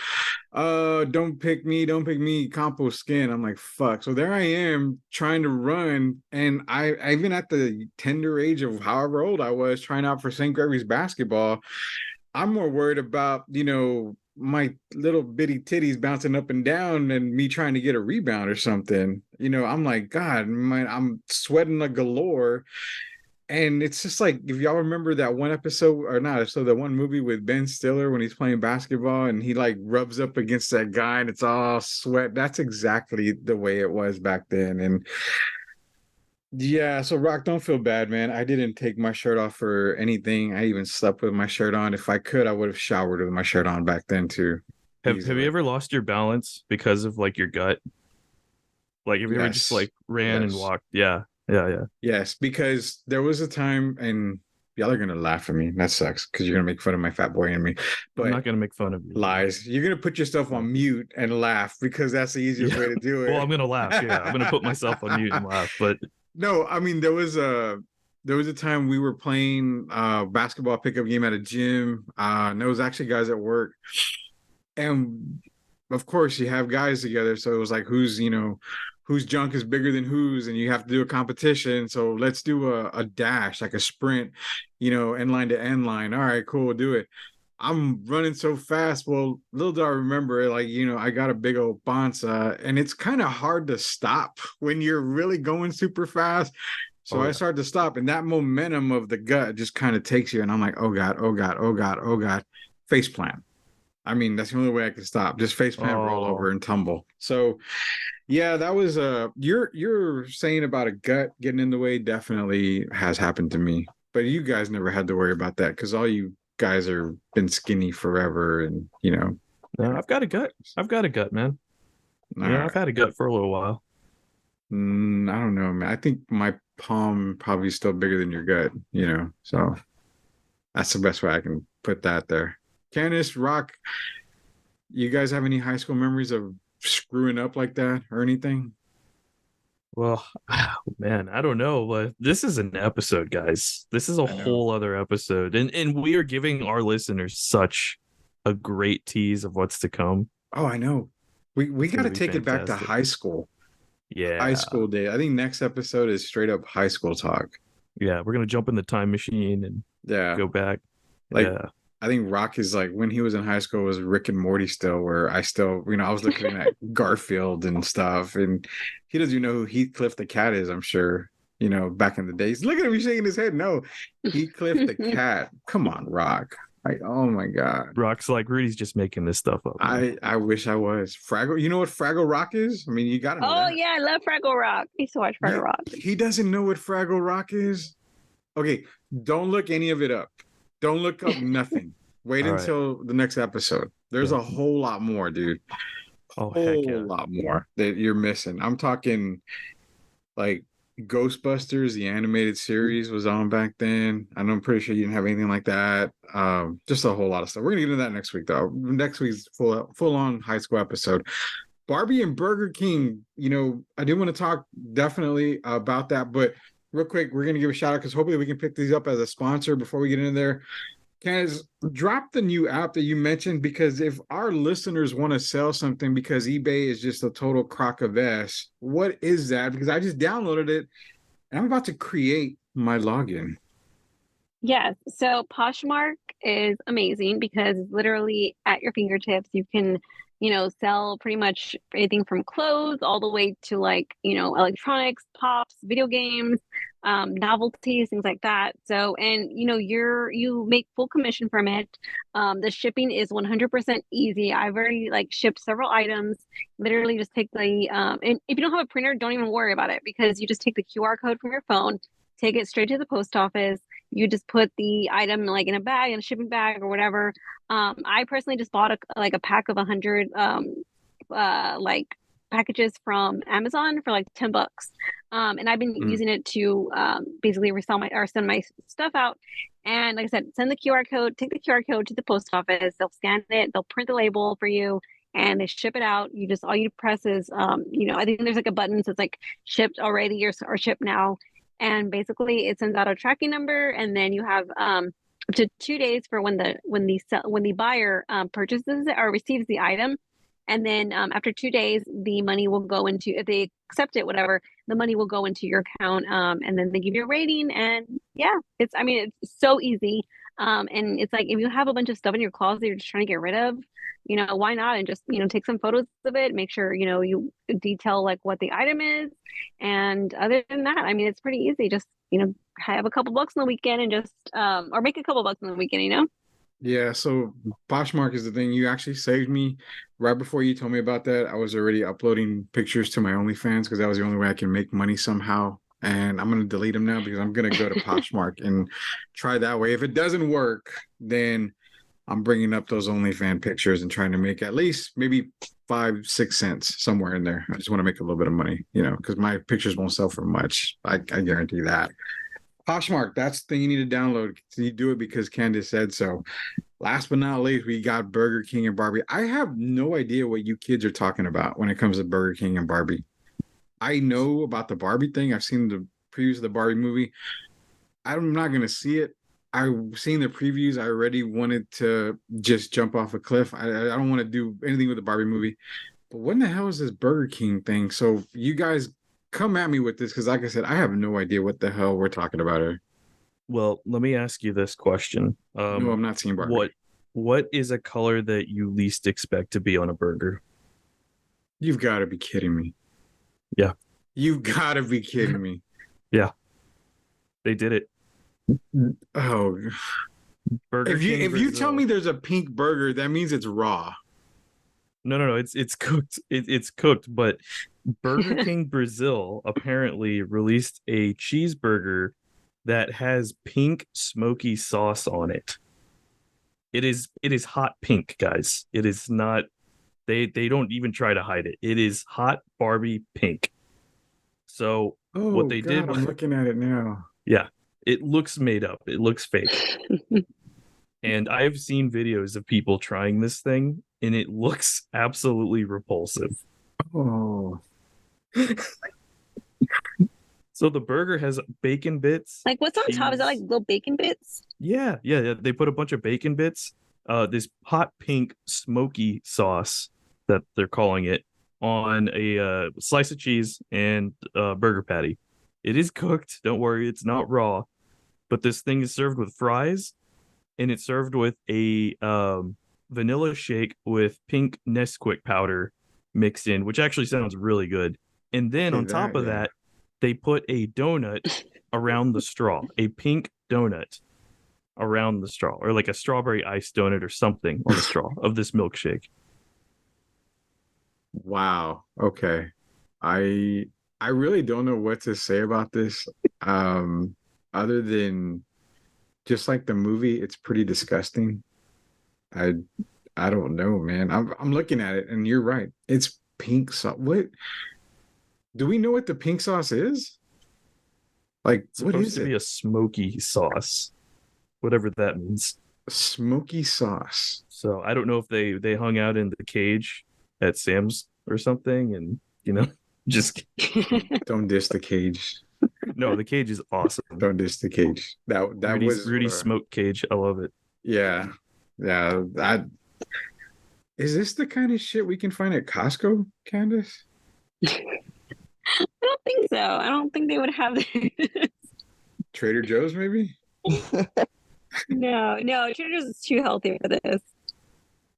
don't pick me, compost skin. I'm like, fuck. So there I am trying to run. And I even at the tender age of however old I was trying out for St. Gregory's basketball, I'm more worried about, my little bitty titties bouncing up and down and me trying to get a rebound or something. I'm like, God, man, I'm sweating like galore. And it's just like, if y'all remember that one episode or not, so the one movie with Ben Stiller when he's playing basketball and he like rubs up against that guy and it's all sweat. That's exactly the way it was back then. And yeah, so Rock, don't feel bad, man. I didn't take my shirt off for anything. I even slept with my shirt on. If I could, I would have showered with my shirt on back then too. Have you Easily. ever lost your balance because of like your gut? Like have you ever just Yes. like ran and Yes. walked? Yeah. Yeah. Yes, because there was a time, and y'all are gonna laugh at me. That sucks because you're gonna make fun of my fat boy and me. I'm not But gonna make fun of you. lies. You're gonna put yourself on mute and laugh because that's the easiest way to do it. Well, I'm gonna laugh. Yeah, I'm gonna put myself on mute and laugh. But No, I mean there was a time we were playing basketball pickup game at a gym. And there was actually guys at work, and of course you have guys together, so it was like whose junk is bigger than whose, and you have to do a competition. So let's do a dash, like a sprint, end line to end line. All right, cool, we'll do it. I'm running so fast. Well, little do I remember, like, I got a big old bonza, and it's kind of hard to stop when you're really going super fast. So I start to stop, and that momentum of the gut just kind of takes you. And I'm like, oh God, oh God, oh God, oh God, face plant. I mean, that's the only way I can stop. Just face plant, roll over, and tumble. So yeah, that was you're saying about a gut getting in the way definitely has happened to me. But you guys never had to worry about that because all you guys are been skinny forever, and no, I've got a gut. I've got a gut, man. I've had a gut for a little while. I don't know, man. I think my palm probably still bigger than your gut, so that's the best way I can put that there. Candice, Rock, you guys have any high school memories of screwing up like that or anything? Well, man, I don't know, but this is an episode, guys. This is a I know. whole other episode, and we are giving our listeners such a great tease of what's to come. Oh, I know. We It's got gonna to be take it back to fantastic. high school. High Yeah, school day. I think next episode is straight up high school talk. yeah, we're gonna jump in the time machine and Yeah. go back. Like Yeah, I think Rock is like when he was in high school was Rick and Morty still, where I still, I was looking at Garfield and stuff, and he doesn't even know who Heathcliff the cat is, I'm sure. Back in the days. Look at him, he's shaking his head. No, Heathcliff the cat. Come on, Rock. Like, oh my God. Rock's like Rudy's just making this stuff up. Man. I wish I was. Fraggle, you know what Fraggle Rock is? I mean, you gotta know Oh that. yeah, I love Fraggle Rock. I used to watch Fraggle Rock. He doesn't know what Fraggle Rock is. Okay, don't look any of it up. Don't look up nothing. Wait All right. until the next episode. There's a whole lot more, dude. Oh, heck yeah. Whole lot more that you're missing. I'm talking like Ghostbusters, the animated series was on back then. I'm pretty sure you didn't have anything like that. Just a whole lot of stuff. We're gonna get into that next week, though. Next week's full on high school episode. Barbie and Burger King. I do want to talk definitely about that, but real quick, we're gonna give a shout out because hopefully we can pick these up as a sponsor before we get into there. Candice, drop the new app that you mentioned, because if our listeners want to sell something because eBay is just a total crock of S, what is that? Because I just downloaded it and I'm about to create my login. Yes. So Poshmark is amazing because literally at your fingertips, you can, sell pretty much anything from clothes all the way to electronics, pops, video games, novelties, things like that. So, and you make full commission from it. The shipping is 100% easy. I've already shipped several items. Literally just take and if you don't have a printer, don't even worry about it because you just take the QR code from your phone, take it straight to the post office. You just put the item in a bag, in a shipping bag or whatever. I personally just bought a pack of 100 packages from Amazon for $10. And I've been using it to basically send my stuff out. And like I said, send the QR code, take the QR code to the post office. They'll scan it, they'll print the label for you, and they ship it out. All you press is I think there's a button that says shipped already or shipped now. And basically it sends out a tracking number, and then you have up to 2 days for when the buyer purchases it or receives the item. And then after 2 days, the money will go into, if they accept it, whatever, the money will go into your account. And then they give you a rating. And yeah, it's so easy. And it's if you have a bunch of stuff in your closet you're just trying to get rid of, why not? And just, take some photos of it, make sure, you detail what the item is. And other than that, it's pretty easy. Just, have a couple bucks on the weekend and just, or make a couple bucks on the weekend, Yeah, so Poshmark is the thing. You actually saved me right before you told me about that. I was already uploading pictures to my OnlyFans because that was the only way I can make money somehow. And I'm going to delete them now because I'm going to go to Poshmark and try that way. If it doesn't work, then I'm bringing up those OnlyFans pictures and trying to make at least maybe 5-6 cents somewhere in there. I just want to make a little bit of money, because my pictures won't sell for much. I guarantee that. Poshmark, that's the thing you need to download. You do it because Candice said so. Last but not least, we got Burger King and Barbie. I have no idea what you kids are talking about when it comes to Burger King and Barbie. I know about the Barbie thing. I've seen the previews of the Barbie movie. I'm not going to see it. I've seen the previews. I already wanted to just jump off a cliff. I don't want to do anything with the Barbie movie. But when the hell is this Burger King thing? So you guys come at me with this because, like I said, I have no idea what the hell we're talking about here. Well, let me ask you this question. No, I'm not seeing Barbie. What is a color that you least expect to be on a burger? You've got to be kidding me. Yeah. You've got to be kidding me. Yeah. They did it. Oh. Burger King if you tell Brazil. me there's a pink burger, that means it's raw. No. It's cooked. It's cooked. But Burger King Brazil apparently released a cheeseburger that has pink smoky sauce on it. It is hot pink, guys. It is not. They don't even try to hide it. It is hot Barbie pink. So what they did was, I'm looking at it now. yeah, it looks made up. It looks fake. And I've seen videos of people trying this thing, and it looks absolutely repulsive. Oh. So the burger has bacon bits. Like what's on top? Is that like cheese. little bacon bits? Yeah. They put a bunch of bacon bits, this hot pink smoky sauce that they're calling it, on a slice of cheese and burger patty. It is cooked. Don't worry, it's not raw. But this thing is served with fries, and it's served with a vanilla shake with pink Nesquik powder mixed in, which actually sounds really good. And then on top of that, they put a donut around the straw, a pink donut around the straw, or like a strawberry ice donut or something on the straw of this milkshake. Wow. Okay. I really don't know what to say about this. Other than just like the movie, it's pretty disgusting. I I don't know, man. I'm looking at it and you're right. It's pink sauce. What do we know what the pink sauce is? Like It's what supposed is to be it? a smoky sauce, whatever that means. Smoky sauce. So I don't know if they hung out in the cage at Sam's or something, and just Don't diss the cage. no, the cage is awesome. Don't diss the cage. That was Rudy's smoke cage. I love it. yeah. Yeah. Is this the kind of shit we can find at Costco, Candice? I don't think so. I don't think they would have this. Trader Joe's, maybe? No, Trader Joe's is too healthy for this.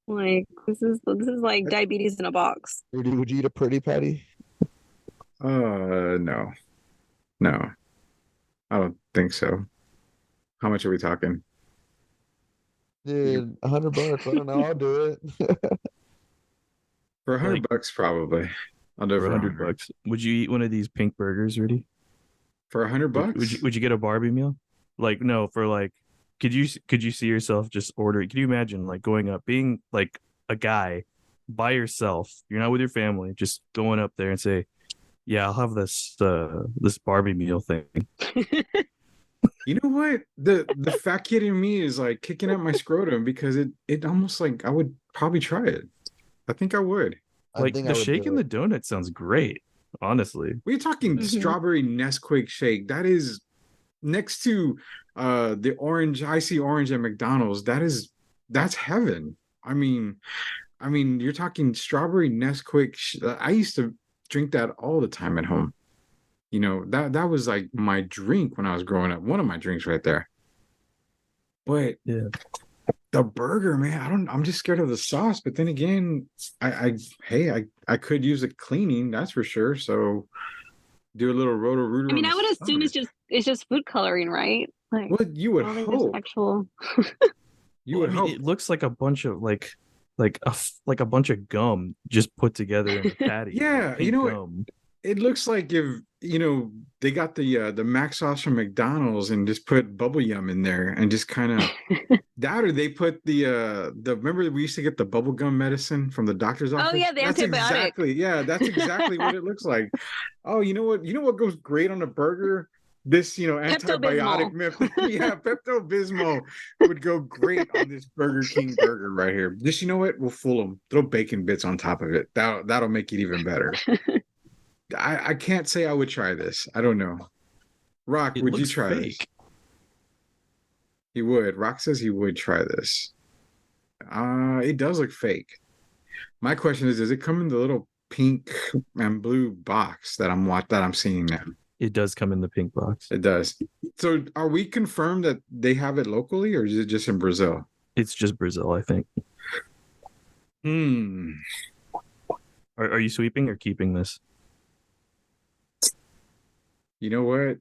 Like this is like diabetes in a box. Rudy, would you eat a pretty patty? No. No. I don't think so. How much are we talking? Dude, $100. I don't know. I'll do it. For $100 Like- probably. I'll do it For for $100. Would you eat one of these pink burgers, Rudy? For $100? Would you get a Barbie meal? Like no, for like, could you see yourself just ordering? Could you imagine like going up, being like a guy by yourself? You're not with your family, just going up there and say, "Yeah, I'll have this Barbie meal thing." You know what? The fat kid in me is like kicking at my scrotum because it almost like I would probably try it. I think I would. Like think the I would shake do and the it. donut sounds great, honestly. We're talking Mhm. strawberry Nesquik shake. That is next to the orange icy orange at McDonald's. That's heaven. I mean, you're talking strawberry Nesquik. I used to drink that all the time at home. You know, that was like my drink when I was growing up. One of my drinks right there. But Yeah. the burger, man, I'm just scared of the sauce. But then again, I could use a cleaning, that's for sure. So do a little roto rooter. I mean, I would assume it's just food coloring, right? Like What you would I don't think there's hope. actual. You Well, would I mean, hope. it looks like a bunch of like a bunch of gum just put together in a patty. Yeah, like you pink know what? gum. It looks like if they got the mac sauce from McDonald's and just put bubble yum in there and just kind of that, or they put the remember we used to get the bubble gum medicine from the doctor's office? Oh yeah, the antibiotic. That's exactly what it looks like. Oh, you know what goes great on a burger? This antibiotic yeah, Pepto-Bismol would go great on this Burger King burger right here. Just we'll fool them. Throw bacon bits on top of it. That'll make it even better. I can't say I would try this. I don't know. Rock, It would you looks try this? fake. He would. Rock says he would try this. It does look fake. My question is, does it come in the little pink and blue box that I'm seeing now? It does come in the pink box. It does. So are we confirmed that they have it locally or is it just in Brazil? It's just Brazil, I think. Are you sweeping or keeping this? You know what?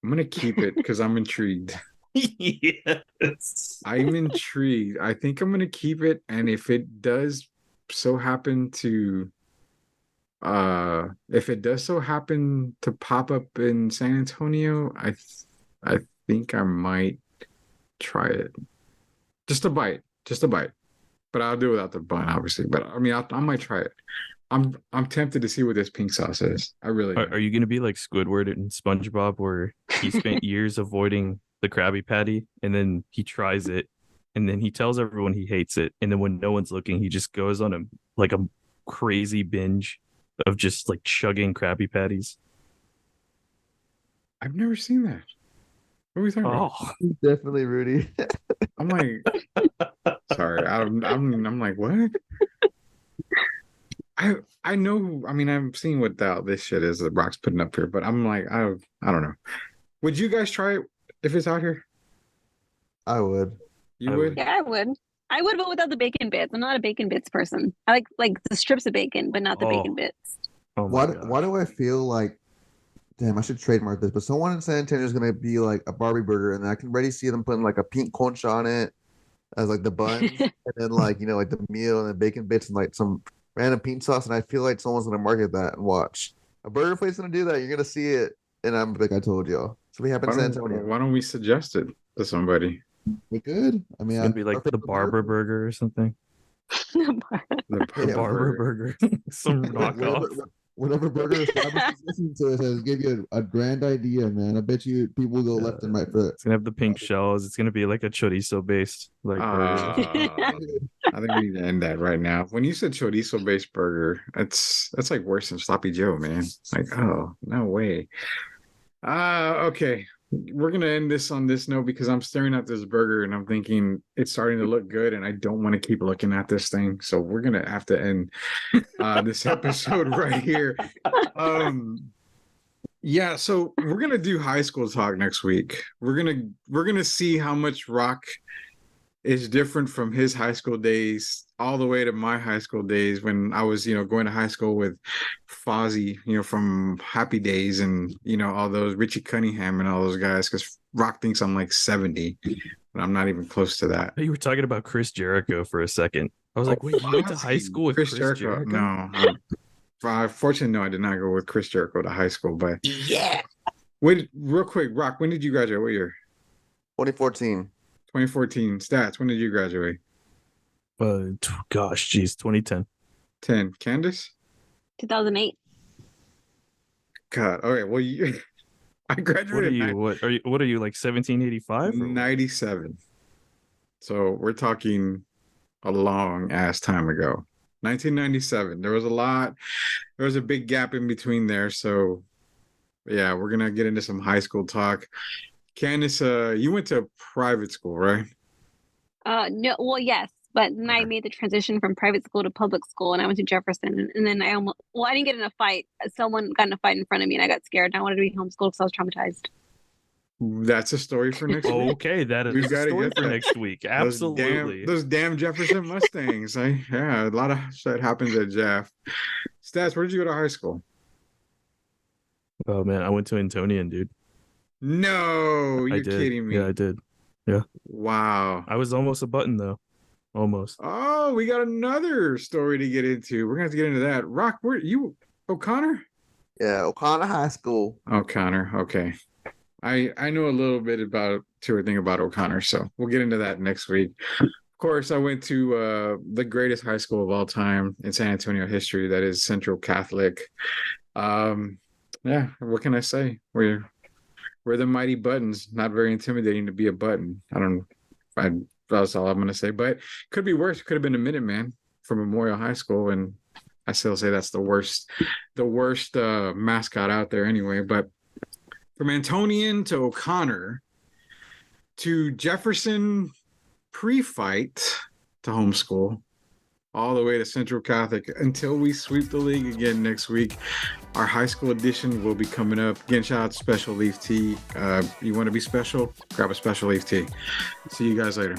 I'm gonna keep it because I'm intrigued. Yes. I'm intrigued. I think I'm gonna keep it, and if it does so happen to pop up in San Antonio, I think I might try it. Just a bite. But I'll do it without the bun, obviously. But I mean, I might try it. I'm tempted to see what this pink sauce is. I really Are you gonna be like Squidward and SpongeBob, where he spent years avoiding the Krabby Patty, and then he tries it, and then he tells everyone he hates it, and then when no one's looking, he just goes on a crazy binge of just like chugging Krabby Patties. I've never seen that. What are we talking about? Oh, Definitely Rudy. I'm like, sorry. I'm like, what? I know. I mean, I'm seeing what this shit is that Brock's putting up here, but I'm like, I don't know. Would you guys try it if it's out here? I would. You I would? would. Yeah, I would. I would, but without the bacon bits. I'm not a bacon bits person. I like the strips of bacon, but not the bacon Oh. bits. oh my Why do I feel like, damn, I should trademark this, but someone in San Antonio is gonna be like a Barbie burger, and I can already see them putting like a pink conch on it as like the buns, and then like like the meal and the bacon bits and like some random pink sauce, and I feel like someone's gonna market that and watch. A burger place gonna do that. You're gonna see it, and I'm like, I told y'all. So we happen in San Antonio. Why don't we suggest it to somebody? We could. I mean, It's gonna be like the Barber Burger or something. The The Barber Burger. Some knockoff. Whatever burger establishment is listening to us has give you a grand idea, man. I bet you people will go left and right for it. It's gonna have the pink shells. It's gonna be like a chorizo based like burger. I think we need to end that right now. When you said chorizo based burger, that's like worse than sloppy Joe, man. Like, oh, no way. Okay. We're gonna end this on this note because I'm staring at this burger and I'm thinking it's starting to look good and I don't want to keep looking at this thing. So we're gonna have to end this episode right here. Yeah, so we're gonna do high school talk next week. We're gonna see how much Rock is different from his high school days all the way to my high school days when I was, going to high school with Fozzie, from Happy Days and, all those Richie Cunningham and all those guys, because Rock thinks I'm like 70, but I'm not even close to that. You were talking about Chris Jericho for a second. I was like, wait, you went to high school with Chris Jericho? No. Fortunately, no, I did not go with Chris Jericho to high school, but Yeah. Real quick, Rock, when did you graduate? What year? 2014. 2014. Stats, when did you graduate? Gosh, geez, 2010. 10. Candice? 2008. God. Okay. Well, I graduated. What are you like 1785? 97. So we're talking a long ass time ago. 1997. There was a big gap in between there. So yeah, we're gonna get into some high school talk. Candice, you went to private school, right? No, well, yes, but then I made the transition from private school to public school, and I went to Jefferson, and then I didn't get in a fight. Someone got in a fight in front of me, and I got scared, and I wanted to be homeschooled because I was traumatized. That's a story for next week. Okay, that is We a gotta story get for that. next week. Absolutely. Those damn Jefferson Mustangs. Yeah, a lot of shit happens at Jeff. Stats, where did you go to high school? Oh man, I went to Antonian, dude. No, you're kidding me. Yeah, I did. Yeah. Wow. I was almost a button though. Almost. Oh, we got another story to get into. We're gonna have to get into that. Rock, where you O'Connor? Yeah, O'Connor High School. O'Connor, okay. I know a little bit about O'Connor, so we'll get into that next week. Of course, I went to the greatest high school of all time in San Antonio history, that is Central Catholic. Yeah, what can I say? We're the mighty buttons. Not very intimidating to be a button. That's all I'm gonna say. But could be worse. Could have been a Minuteman from Memorial High School, and I still say that's the worst mascot out there anyway. But from Antonian to O'Connor to Jefferson pre-fight to homeschool, all the way to Central Catholic until we sweep the league again next week. Our high school edition will be coming up. Again, shout out to Special Leaf Tea. You want to be special? Grab a Special Leaf Tea. See you guys later.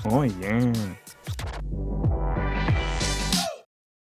Oh yeah.